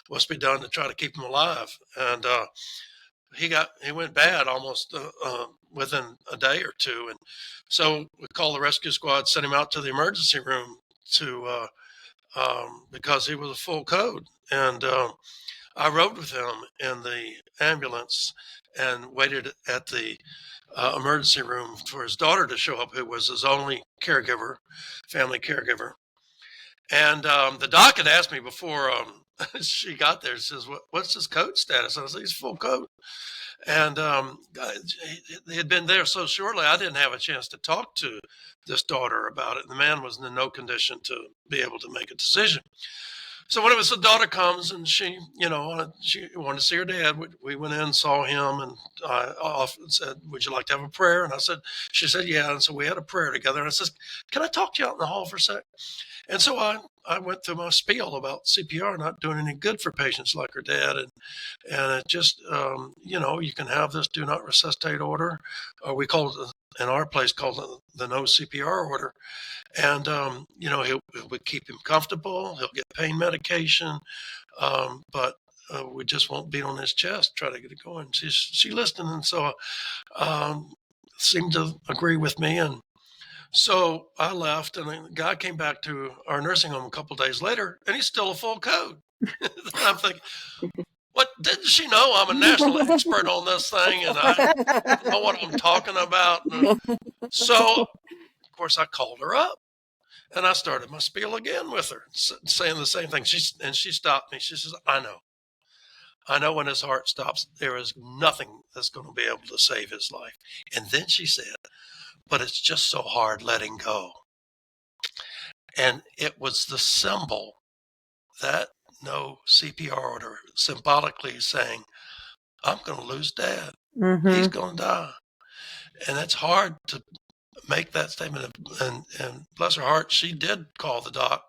C: was to be done to try to keep him alive, and he went bad almost within a day or two, and so we called the rescue squad, sent him out to the emergency room because he was a full code, and I rode with him in the ambulance and waited at the emergency room for his daughter to show up, who was his only caregiver, family caregiver. And the doc had asked me before she got there, she says, what's his code status? I said, he's full code. And he had been there so shortly, I didn't have a chance to talk to this daughter about it. The man was in no condition to be able to make a decision. So when the daughter comes and she wanted to see her dad, we went in, saw him, and I often said, would you like to have a prayer? And she said, yeah. And so we had a prayer together. And I said, can I talk to you out in the hall for a sec? And so I went through my spiel about CPR not doing any good for patients like her dad. And it just, you can have this do not resuscitate order, or we call it, in our place, called the no CPR order. And, we keep him comfortable. He'll get pain medication, but we just won't beat on his chest, try to get it going. She listened, and so seemed to agree with me. And so I left, and the guy came back to our nursing home a couple of days later, and he's still a full code. I'm thinking, what, didn't she know I'm a national expert on this thing, and I know what I'm talking about? And so, of course, I called her up, and I started my spiel again with her, saying the same thing. She stopped me. She says, I know when his heart stops, there is nothing that's going to be able to save his life. And then she said, but it's just so hard letting go. And it was the symbol, that no CPR order, symbolically saying, I'm going to lose Dad. He's going to die. And it's hard to make that statement. And bless her heart, she did call the doc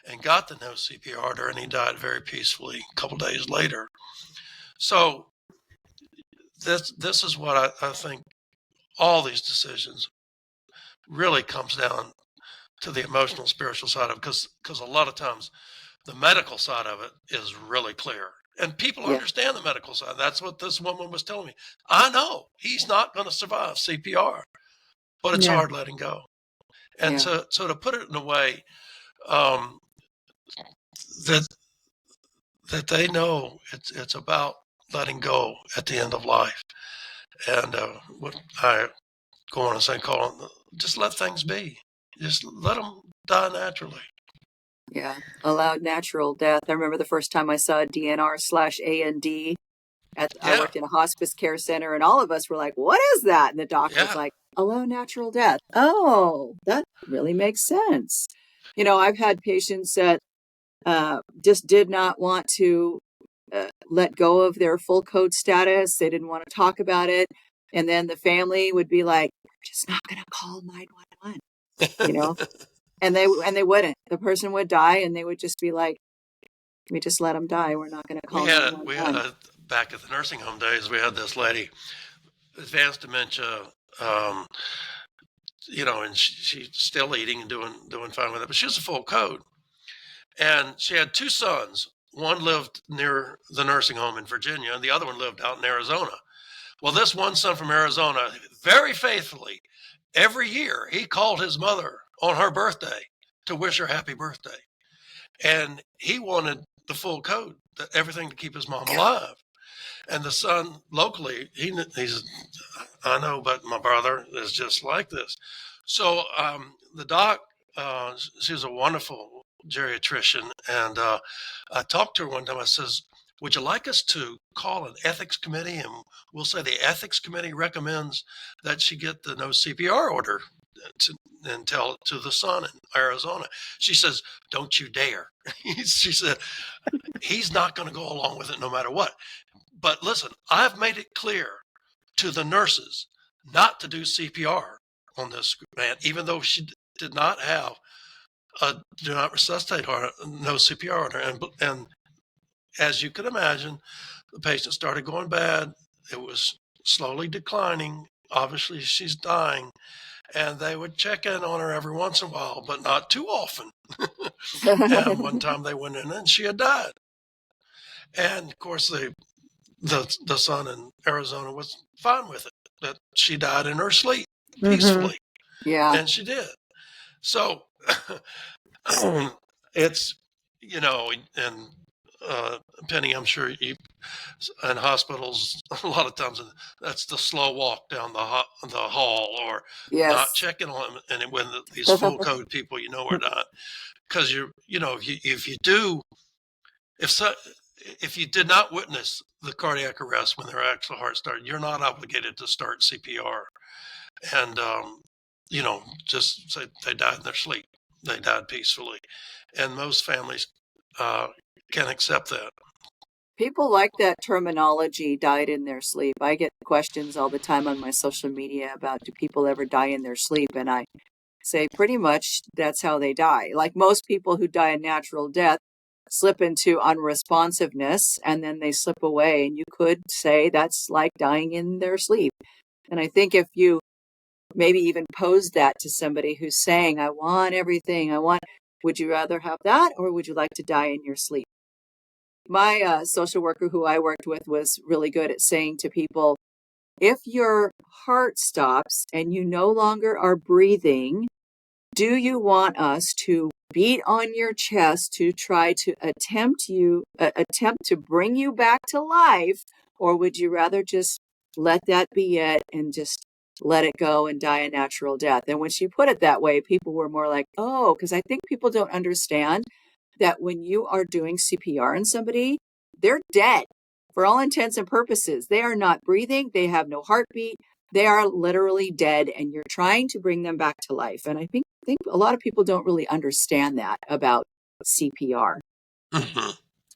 C: and got the no CPR order, and he died very peacefully a couple days later. So this is what I think all these decisions really comes down to the emotional, spiritual side of it, because a lot of times the medical side of it is really clear. And people
A: Yeah.
C: understand the medical side. That's what this woman was telling me. I know he's not going to survive CPR, but it's hard letting go. And
A: Yeah.
C: so to put it in a way um, that they know it's about letting go at the end of life. And what I go on and say, Colin, just let things be. Just let them die naturally.
A: Yeah. Allowed natural death. I remember the first time I saw DNR/AND I
C: Yeah,
A: worked in a hospice care center, and all of us were like, what is that? And the doc was
C: yeah,
A: like, allow natural death. Oh, that really makes sense. You know, I've had patients that just did not want to let go of their full code status. They didn't want to talk about it. And then the family would be like, we're just not going to call 911, you know? And they wouldn't. The person would die and they would just be like, we just let them die. We're not going to call
C: we had
A: 911.
C: back at the nursing home days, we had this lady, advanced dementia, um, and she's still eating and doing fine with it, but she was a full code. And she had two sons. One lived near the nursing home in Virginia, and the other one lived out in Arizona. Well, this one son from Arizona, very faithfully, every year he called his mother on her birthday to wish her happy birthday. And he wanted the full code, everything to keep his mom alive. And the son locally, he's, I know, but my brother is just like this. So the doc, she was a wonderful geriatrician, and I talked to her one time. I says, would you like us to call an ethics committee? And we'll say the ethics committee recommends that she get the no CPR order and tell it to the son in Arizona. She says, don't you dare. She said, he's not going to go along with it no matter what. But listen, I've made it clear to the nurses not to do CPR on this man, even though she did not have a do not resuscitate order, no CPR order. And as you can imagine, the patient started going bad. It was slowly declining. Obviously, she's dying. And they would check in on her every once in a while, but not too often. And one time they went in and she had died. And of course, the son in Arizona was fine with it, that she died in her sleep peacefully.
A: Yeah.
C: And she did. So it's, and Penny, I'm sure you in hospitals a lot of times that's the slow walk down the hall, or
A: Yes.
C: not checking on them. And when these full code people, are not, because if you did not witness the cardiac arrest when their actual heart started, you're not obligated to start CPR. And just say they died in their sleep, they died peacefully, and most families can accept that.
A: People like that terminology, died in their sleep. I get questions all the time on my social media about, do people ever die in their sleep? And I say pretty much that's how they die. Like most people who die a natural death slip into unresponsiveness and then they slip away. And you could say that's like dying in their sleep. And I think if you maybe even pose that to somebody who's saying, I want everything, would you rather have that, or would you like to die in your sleep? My social worker who I worked with was really good at saying to people, if your heart stops and you no longer are breathing, do you want us to beat on your chest to try to attempt to bring you back to life, or would you rather just let that be it and just let it go and die a natural death? And when she put it that way, people were more like, oh, because I think people don't understand that when you are doing CPR on somebody, they're dead for all intents and purposes. They are not breathing. They have no heartbeat. They are literally dead, and you're trying to bring them back to life. And I think a lot of people don't really understand that about CPR.
C: Mm-hmm.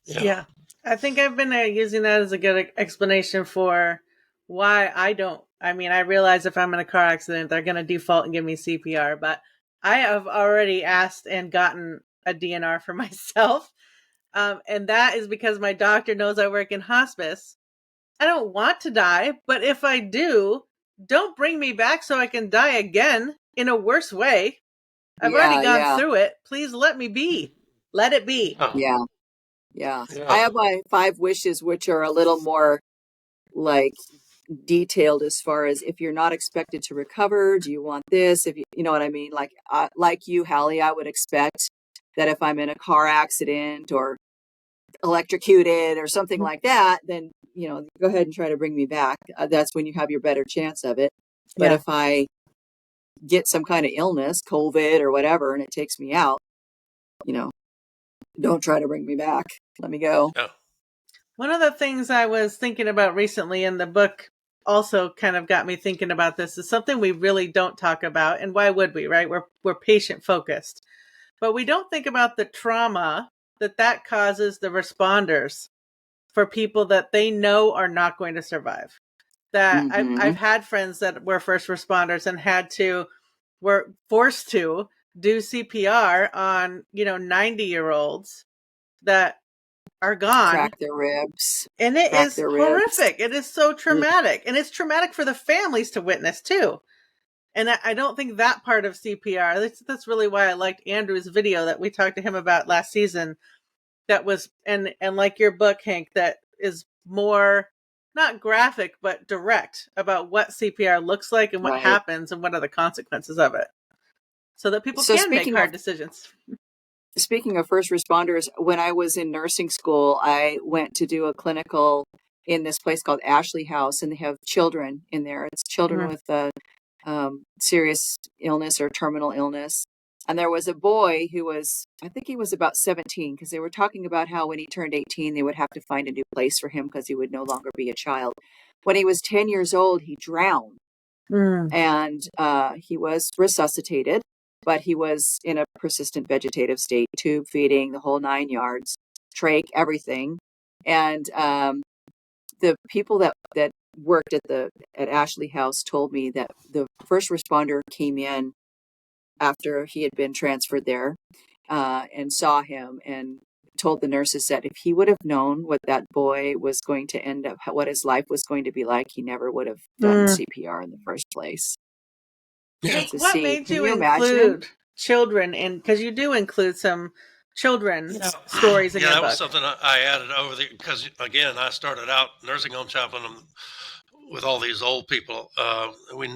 B: Yeah. I think I've been using that as a good explanation for why I don't. I mean, I realize if I'm in a car accident, they're going to default and give me CPR, but I have already asked and gotten a DNR for myself. And that is because my doctor knows I work in hospice. I don't want to die, but if I do, don't bring me back so I can die again. in a worse way. I've already gone through it. Please let me be. Let it be.
C: Oh,
A: Yeah.
C: yeah.
A: I have my 5 wishes, which are a little more like detailed as far as if you're not expected to recover, do you want this? If you know what I mean? Like you, Halley, I would expect that if I'm in a car accident or electrocuted or something like that, then, go ahead and try to bring me back. That's when you have your better chance of it. But if I get some kind of illness, COVID or whatever, and it takes me out, don't try to bring me back. Let me go.
C: Yeah.
B: One of the things I was thinking about recently in the book also kind of got me thinking about this is something we really don't talk about. And why would we, right? We're patient focused, but we don't think about the trauma that causes the responders for people that they know are not going to survive. That I've had friends that were first responders and were forced to do CPR on, 90-year-olds that are gone.
A: Crack their ribs.
B: And it is horrific. It is so traumatic. And it's traumatic for the families to witness too. And I don't think that part of CPR, that's really why I liked Andrew's video that we talked to him about last season. That was, and like your book, Hank, that is more, not graphic, but direct about what CPR looks like and what happens and what are the consequences of it. So that people can make hard decisions.
A: Speaking of first responders, when I was in nursing school, I went to do a clinical in this place called Ashley House, and they have children in there. It's children with a serious illness or terminal illness. And there was a boy who I think he was about 17, because they were talking about how when he turned 18, they would have to find a new place for him because he would no longer be a child. When he was 10 years old, he drowned. And he was resuscitated, but he was in a persistent vegetative state, tube feeding, the whole 9 yards, trach, everything. And the people that worked at Ashley House told me that the first responder came in after he had been transferred there and saw him and told the nurses that if he would have known what that boy was going to end up, what his life was going to be like, he never would have done CPR in the first place.
B: Yeah. What made you include children in, because you do include some children stories in your book.
C: Yeah, that was something I added over because again, I started out nursing home chaplain with all these old people. We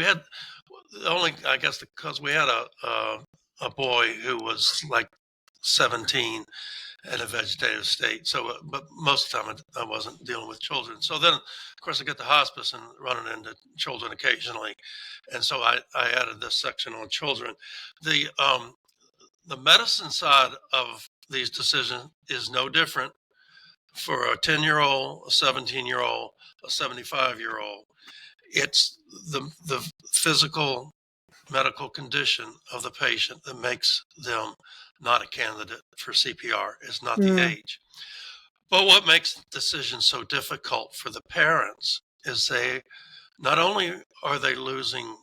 C: had only, I guess, because we had a boy who was like 17 in a vegetative state. So, but most of the time I wasn't dealing with children. So then, of course, I get to hospice and running into children occasionally. And so I added this section on children. The medicine side of these decisions is no different for a 10-year-old, a 17-year-old, a 75-year-old. It's the physical medical condition of the patient that makes them not a candidate for CPR. It's not the age. But what makes the decision so difficult for the parents is they not only are they losing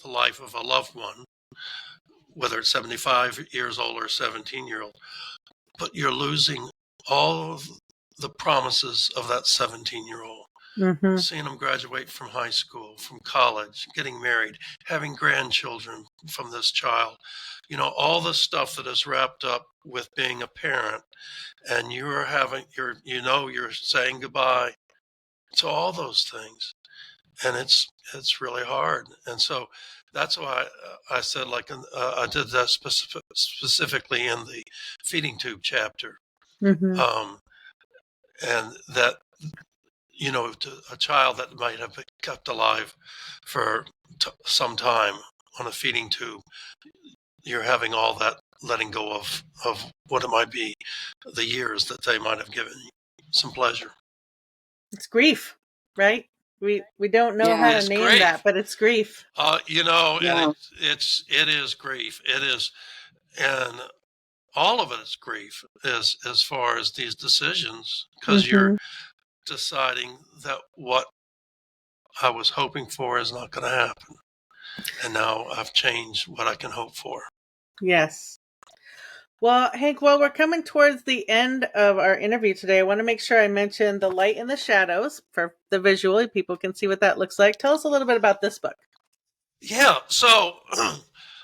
C: the life of a loved one, whether it's 75 years old or 17-year-old, but you're losing all of the promises of that 17-year-old. Seeing them graduate from high school, from college, getting married, having grandchildren from this child, all the stuff that is wrapped up with being a parent, and you're saying goodbye to all those things, and it's really hard. And so that's why I said, I did that specifically in the feeding tube chapter, and that. To a child that might have been kept alive for some time on a feeding tube, you're having all that letting go of what it might be, the years that they might have given you some pleasure.
B: It's grief, right? We don't know how to name that, but it's grief.
C: And it is grief. It is, and all of it is grief as far as these decisions, because you're deciding that what I was hoping for is not going to happen. And now I've changed what I can hope for.
B: Yes. Well, Hank, while we're coming towards the end of our interview today, I want to make sure I mention The Light in the Shadows for the visual. People can see what that looks like. Tell us a little bit about this book.
C: Yeah. So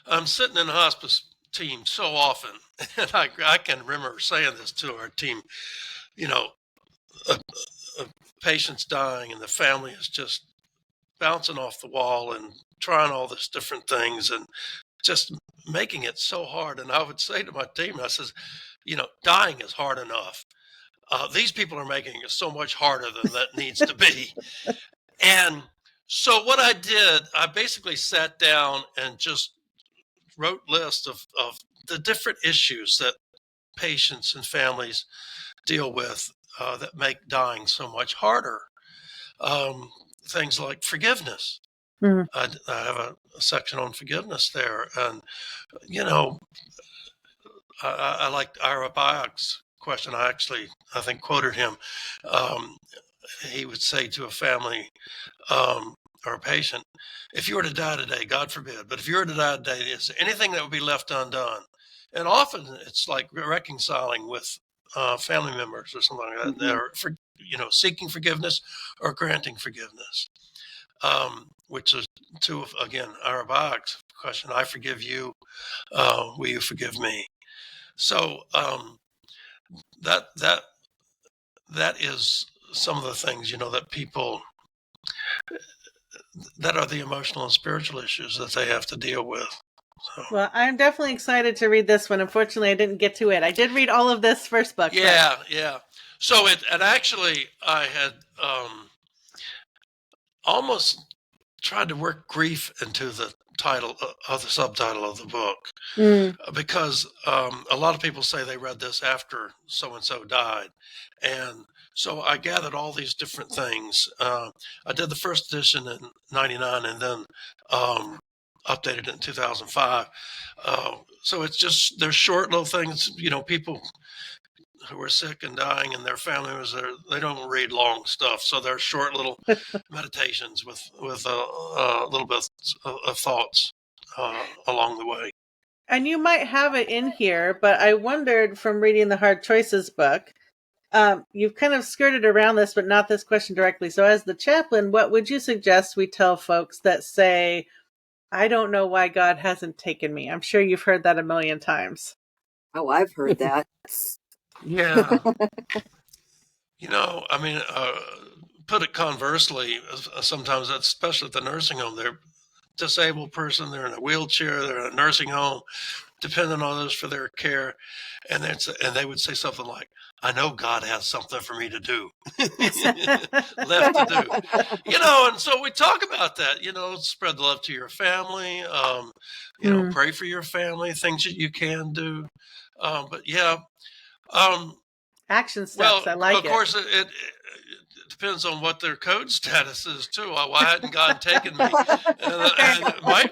C: I'm sitting in the hospice team so often, and I can remember saying this to our team, you know, a, a patient's dying and the family is just bouncing off the wall and trying all these different things and just making it so hard. And I would say to my team, I says, dying is hard enough. These people are making it so much harder than that needs to be. And so what I did, I basically sat down and just wrote lists of the different issues that patients and families deal with that make dying so much harder. Um, Things like forgiveness.
B: Mhm.
C: I have a section on forgiveness there. And, you know, I liked Ira Bach's question. I think, quoted him. Um, he would say to a family or a patient, if you were to die today, God forbid, but if you were to die today, is there anything that would be left undone? And often it's like reconciling with family members or something like that,
A: Mhm.
C: or seeking forgiveness or granting forgiveness, which is again, Ira Bach's question, I forgive you, will you forgive me? So that that that is some of the things that people that are the emotional and spiritual issues that they have to deal with. So.
B: Well, I'm definitely excited to read this one. Unfortunately, I didn't get to it. I did read all of this first book.
C: Yeah, yeah. So it actually I had almost tried to work grief into the title of the subtitle of the book because a lot of people say they read this after so and so died, and so I gathered all these different things. I did the first edition in '99, and then updated it in 2005. So it's just they're short little things. People who are sick and dying and their family members, they don't read long stuff, so they're short little meditations with a little bit of thoughts along the way.
B: And you might have it in here, but I wondered from reading the Hard Choices book, you've kind of skirted around this, but not this question directly. So as the chaplain, what would you suggest we tell folks that say, I don't know why God hasn't taken me? I'm sure you've heard that a million times.
A: Oh, I've heard that.
C: Yeah. I mean, put it conversely, sometimes, especially at the nursing home, they're disabled person, they're in a wheelchair, they're in a nursing home, depending on others for their care. And they would say something like, I know God has something for me to do, left to do. And so we talk about that, spread the love to your family, pray for your family, things that you can do. But yeah.
B: Action steps, I like
C: of course, it depends on what their code status is too. Why hadn't God taken me? And it might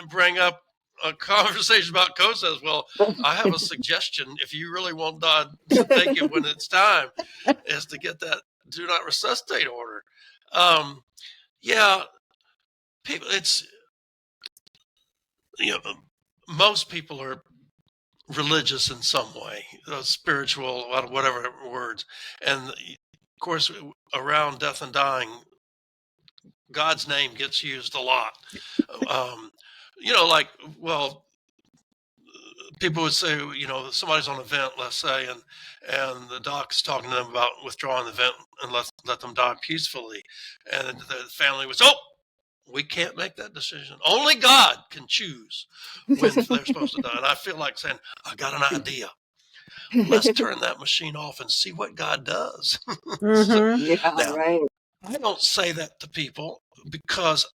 C: bring up a conversation about code status. Well, I have a suggestion. If you really want God to take you when it's time, is to get that do not resuscitate order. Yeah, people. It's most people are religious in some way, spiritual, whatever words, and of course, around death and dying, God's name gets used a lot. Um, people would say, somebody's on a vent, let's say, and the doc's talking to them about withdrawing the vent and let them die peacefully, and the family was, we can't make that decision. Only God can choose when they're supposed to die. And I feel like saying, I got an idea. Let's turn that machine off and see what God does.
A: Yeah,
C: now,
A: right.
C: I don't say that to people because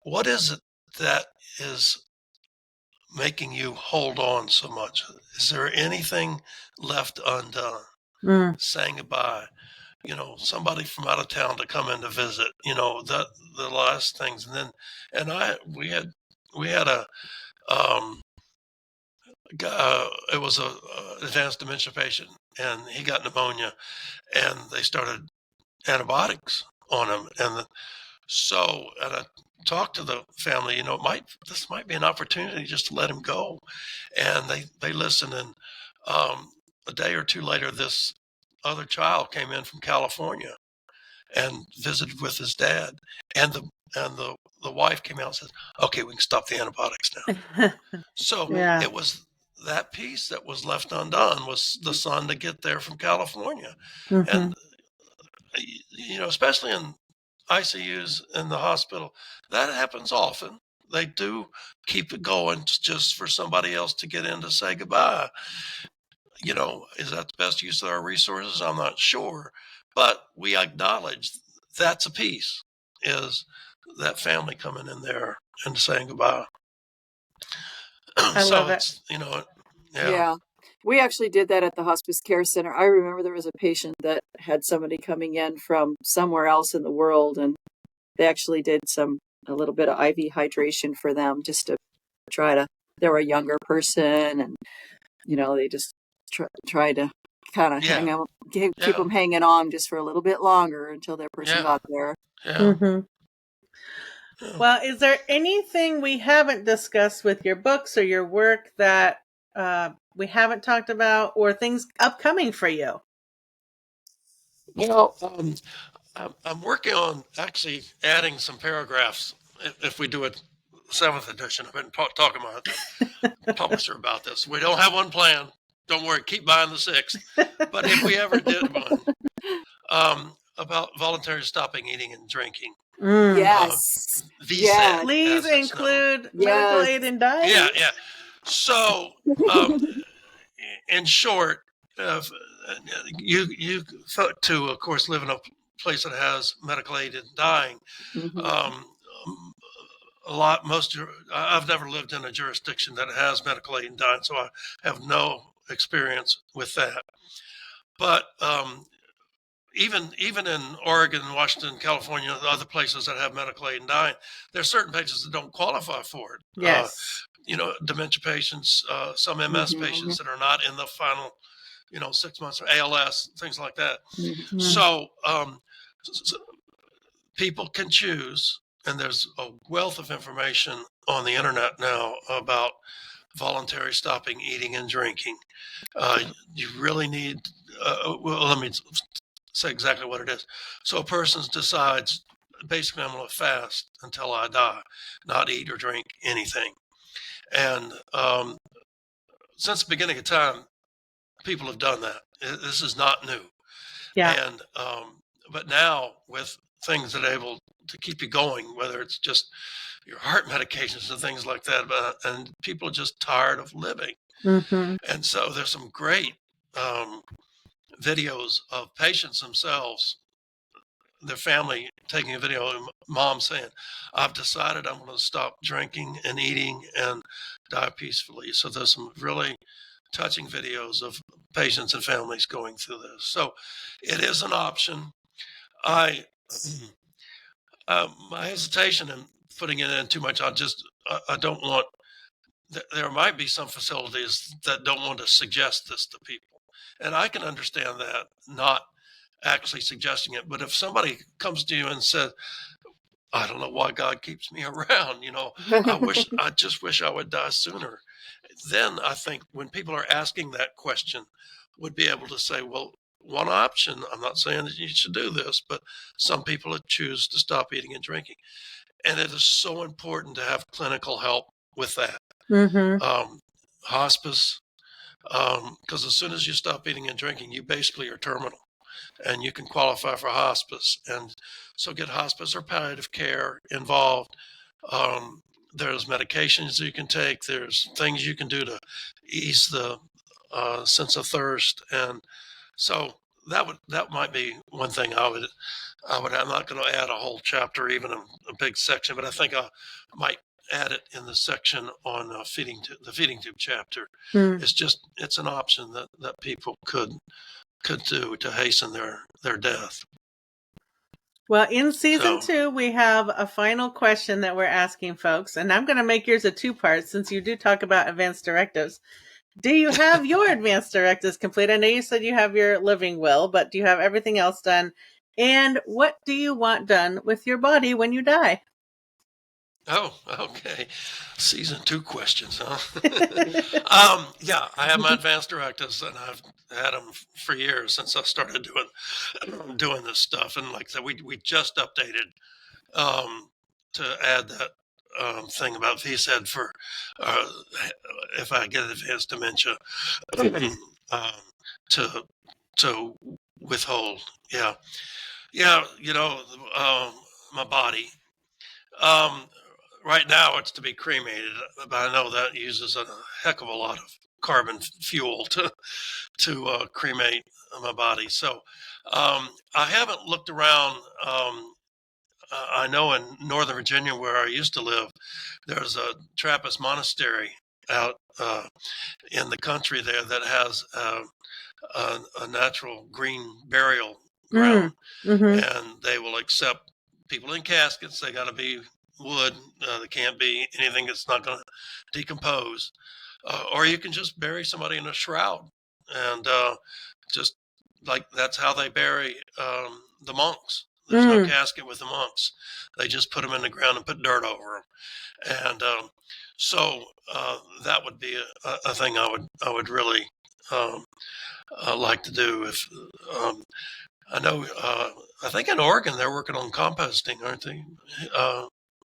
C: what is it that is making you hold on so much? Is there anything left undone? Saying goodbye, somebody from out of town to come in to visit, that the last things. We had a, it was a advanced dementia patient, and he got pneumonia, and they started antibiotics on him. And I talked to the family, this might be an opportunity just to let him go. And they listened. And a day or two later, this other child came in from California and visited with his dad. And the the wife came out and said, "Okay, we can stop the antibiotics now." So
B: Yeah.
C: it was that piece that was left undone, was the son to get there from California. And, especially in ICUs in the hospital, that happens often. They do keep it going just for somebody else to get in to say goodbye. Is that the best use of our resources? I'm not sure. But we acknowledge that's a piece, is that family coming in there and saying goodbye.
B: I
C: So
B: love it.
C: it's, yeah.
A: Yeah. We actually did that at the Hospice Care Center. I remember there was a patient that had somebody coming in from somewhere else in the world, and they actually did a little bit of IV hydration for them just to try to, they were a younger person, and, they just tried to kind of
C: Yeah.
A: keep
C: Yeah.
A: them hanging on just for a little bit longer until their person
C: Yeah.
A: got there.
C: Yeah.
B: Yeah. Well, is there anything we haven't discussed with your books or your work that we haven't talked about, or things upcoming for you?
C: Well, I'm working on actually adding some paragraphs. If we do a 7th edition, I've been talking about the publisher about this. We don't have one planned. Don't worry, keep buying the 6th. But if we ever did one, about voluntary stopping eating and drinking.
A: Yes.
C: VSAD,
B: Please include medical aid in dying.
C: Yeah. So, in short, you to, of course, live in a place that has medical aid in dying. I've never lived in a jurisdiction that has medical aid in dying, so I have no experience with that. But even in Oregon, Washington, California, the other places that have medical aid in dying, there are certain patients that don't qualify for it.
B: Yes.
C: Dementia patients, some MS patients that are not in the final, 6 months, or ALS, things like that. So people can choose, and there's a wealth of information on the internet now about voluntary stopping eating and drinking. You really need, let me say exactly what it is. So a person decides, basically, I'm going to fast until I die, not eat or drink anything. And since the beginning of time, people have done that. This is not new.
B: Yeah.
C: And but now, with things that are able to keep you going, whether it's just your heart medications and things like that, and people are just tired of living. And so there's some great videos of patients themselves, their family taking a video, and mom saying, "I've decided I'm going to stop drinking and eating and die peacefully." So there's some really touching videos of patients and families going through this. So it is an option. My hesitation in putting it in too much, I don't want, there might be some facilities that don't want to suggest this to people. And I can understand that, not actually suggesting it. But if somebody comes to you and says, "I don't know why God keeps me around, I just wish I would die sooner," then I think when people are asking that question, would be able to say, well, one option, I'm not saying that you should do this, but some people choose to stop eating and drinking. And it is so important to have clinical help with that. Hospice, because as soon as you stop eating and drinking, you basically are terminal, and you can qualify for hospice. And so get hospice or palliative care involved. There's medications you can take. There's things you can do to ease the sense of thirst. And so that might be one thing I would. I'm not going to add a whole chapter, even a big section, but I think I might add it in the section on the feeding tube chapter. It's an option that people could do to hasten their death.
B: Well, in season 2, we have a final question that we're asking folks, and I'm going to make yours a 2-part since you do talk about advance directives. Do you have your advance directives complete? I know you said you have your living will, but do you have everything else done? And what do you want done with your body when you die?
C: Oh, okay. Season 2 questions, huh? Yeah, I have my advanced directives, and I've had them for years since I started doing this stuff. And like I said, we just updated to add that thing about VSAD for if I get advanced dementia to withhold. Yeah, yeah. My body. Right now, it's to be cremated, but I know that uses a heck of a lot of carbon fuel to cremate my body. So I haven't looked around. I know in Northern Virginia, where I used to live, there's a Trappist monastery out in the country there that has a natural green burial ground, and they will accept people in caskets. They got to be wood. There can't be anything that's not going to decompose. Or you can just bury somebody in a shroud, and just like that's how they bury the monks. There's no casket with the monks. They just put them in the ground and put dirt over them. And so that would be a thing I would really like to do. If I know, I think in Oregon they're working on composting, aren't they?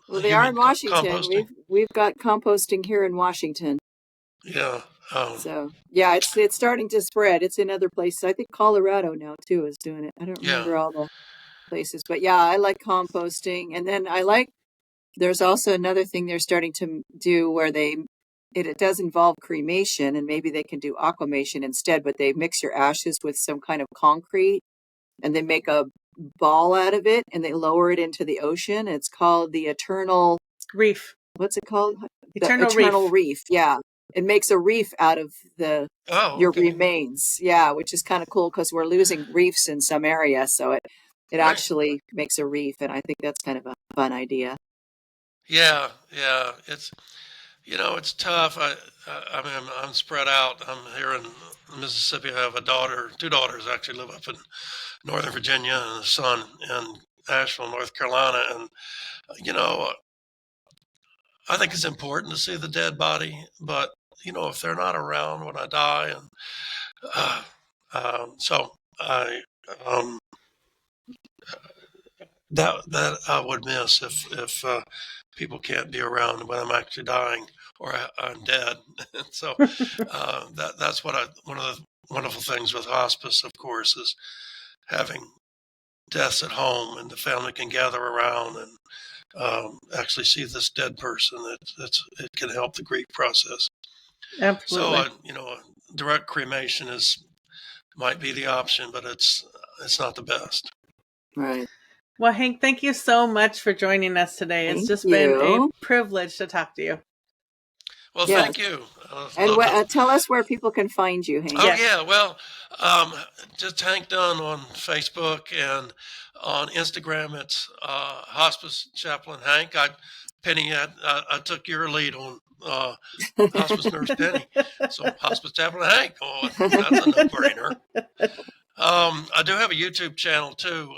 A: Well, they are in Washington.
C: Composting.
A: We've got composting here in Washington.
C: Yeah.
A: So yeah, it's starting to spread. It's in other places. I think Colorado now too is doing it. I don't remember all the places, but yeah, I like composting. And then there's also another thing they're starting to do where it does involve cremation, and maybe they can do aquamation instead, but they mix your ashes with some kind of concrete and they make a ball out of it and they lower it into the ocean. It's called the Eternal
B: Reef.
A: What's it called?
B: Eternal
A: Reef. Yeah. It makes a reef out of your remains. Yeah, which is kind of cool because we're losing reefs in some areas. So it actually makes a reef, and I think that's kind of a fun idea.
C: Yeah. It's it's tough. I mean, I'm spread out. I'm here in Mississippi. I have a daughter. Two daughters actually live up in Northern Virginia, and a son in Asheville, North Carolina. And I think it's important to see the dead body, but if they're not around when I die, and so I that I would miss if people can't be around when I'm actually dying or I'm dead. So that's one of the wonderful things with hospice, of course, is having deaths at home and the family can gather around and actually see this dead person. It can help the grief process.
B: Absolutely.
C: So direct cremation might be the option, but it's not the best.
A: Right.
B: Well, Hank, thank you so much for joining us today. It's just been a privilege to talk to you.
C: Well, thank you.
A: And tell us where people can find you, Hank.
C: Oh, yeah. Well, just Hank Dunn on Facebook, and on Instagram, it's Hospice Chaplain Hank. Penny, I took your lead on Hospice Nurse Penny. So Hospice Chaplain Hank. Oh, that's a no-brainer. I do have a YouTube channel, too.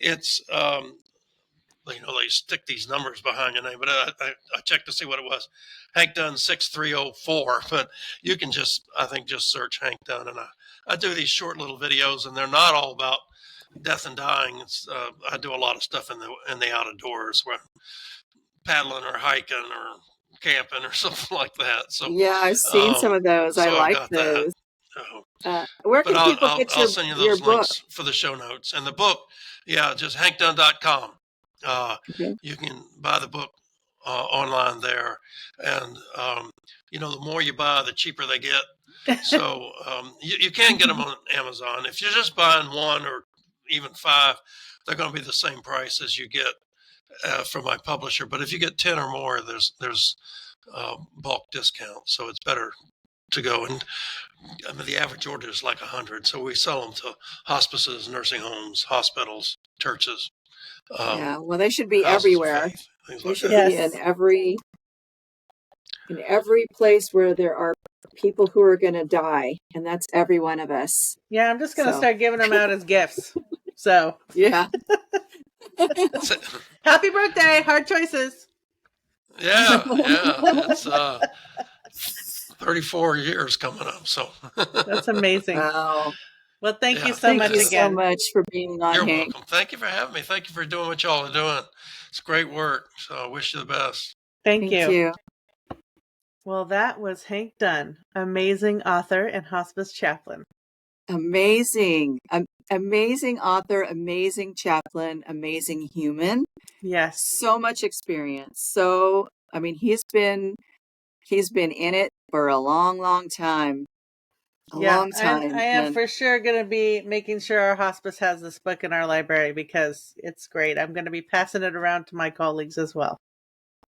C: It's... they stick these numbers behind your name, but I checked to see what it was. Hank Dunn 6304, but you can just search Hank Dunn, and I do these short little videos, and they're not all about death and dying. I do a lot of stuff in the out of doors, where paddling or hiking or camping or something like that. So
A: yeah, I've seen some of those. I like those. Where can people get
C: I'll send you those links for the show notes and the book. Yeah, just hankdunn.com. You can buy the book online there, and the more you buy, the cheaper they get. So you can get them on Amazon. If you're just buying one or even 5, they're going to be the same price as you get from my publisher. But if you get 10 or more, there's bulk discount, so it's better to go. And I mean, the average order is like 100, so we sell them to hospices, nursing homes, hospitals, churches.
A: Well, they should be everywhere. They should be in every place where there are people who are going to die, and that's every one of us.
B: Yeah, I'm just going to start giving them out as gifts. So
A: yeah.
B: Happy birthday, Hard Choices.
C: Yeah. It's 34 years coming up, so
B: that's amazing.
A: Wow.
B: Well, thank you so much again.
A: Thank you so much for being on,
C: You're
A: Hank.
C: welcome. Thank you for having me. Thank you for doing what y'all are doing. It's great work. So I wish you the best.
B: Thank you.
A: you.
B: Well, that was Hank Dunn, amazing author and hospice chaplain.
A: Amazing. Amazing author, amazing chaplain, amazing human.
B: Yes.
A: So much experience. So, I mean, he's been in it for a long, long time. Long time.
B: I am for sure going to be making sure our hospice has this book in our library because it's great. I'm going to be passing it around to my colleagues as well.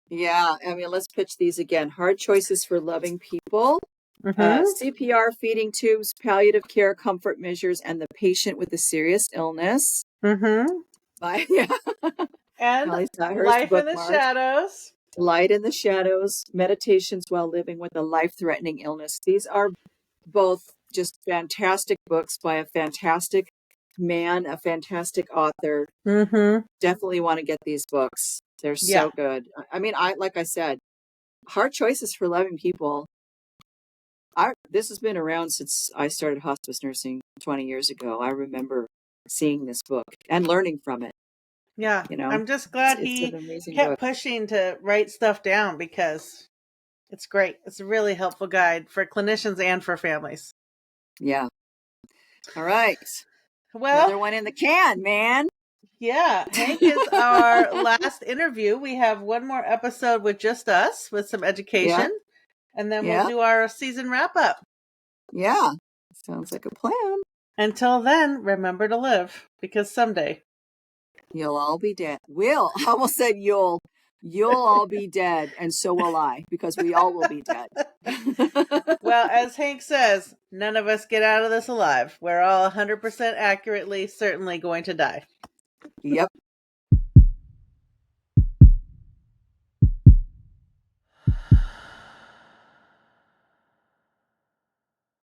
A: Yeah, I mean, let's pitch these again. Hard Choices for Loving People.
B: Mm-hmm.
A: CPR, feeding tubes, palliative care, comfort measures, and the patient with a serious illness.
B: Mm-hmm.
A: Yeah.
B: And
A: Life
B: in the Shadows.
A: Light in the Shadows, Meditations While Living with a Life-Threatening Illness. These are both just fantastic books by a fantastic man, a fantastic author.
B: Mm-hmm.
A: Definitely want to get these books. They're so good. I mean, like I said, Hard Choices for Loving People. This has been around since I started hospice nursing 20 years ago. I remember seeing this book and learning from it.
B: Yeah,
A: you know,
B: I'm just glad he kept pushing to write stuff down because it's great. It's a really helpful guide for clinicians and for families.
A: Yeah. All right.
B: Well,
A: another one in the can, man.
B: Yeah, Hank is our last interview. We have one more episode with just us with some education, and then we'll do our season wrap up.
A: Yeah, sounds like a plan.
B: Until then, remember to live, because someday
A: you'll all be dead. I almost said you'll all be dead, and so will I, because we all will be dead.
B: Well, as Hank says, none of us get out of this alive. We're all 100% accurately, certainly going to die.
A: Yep.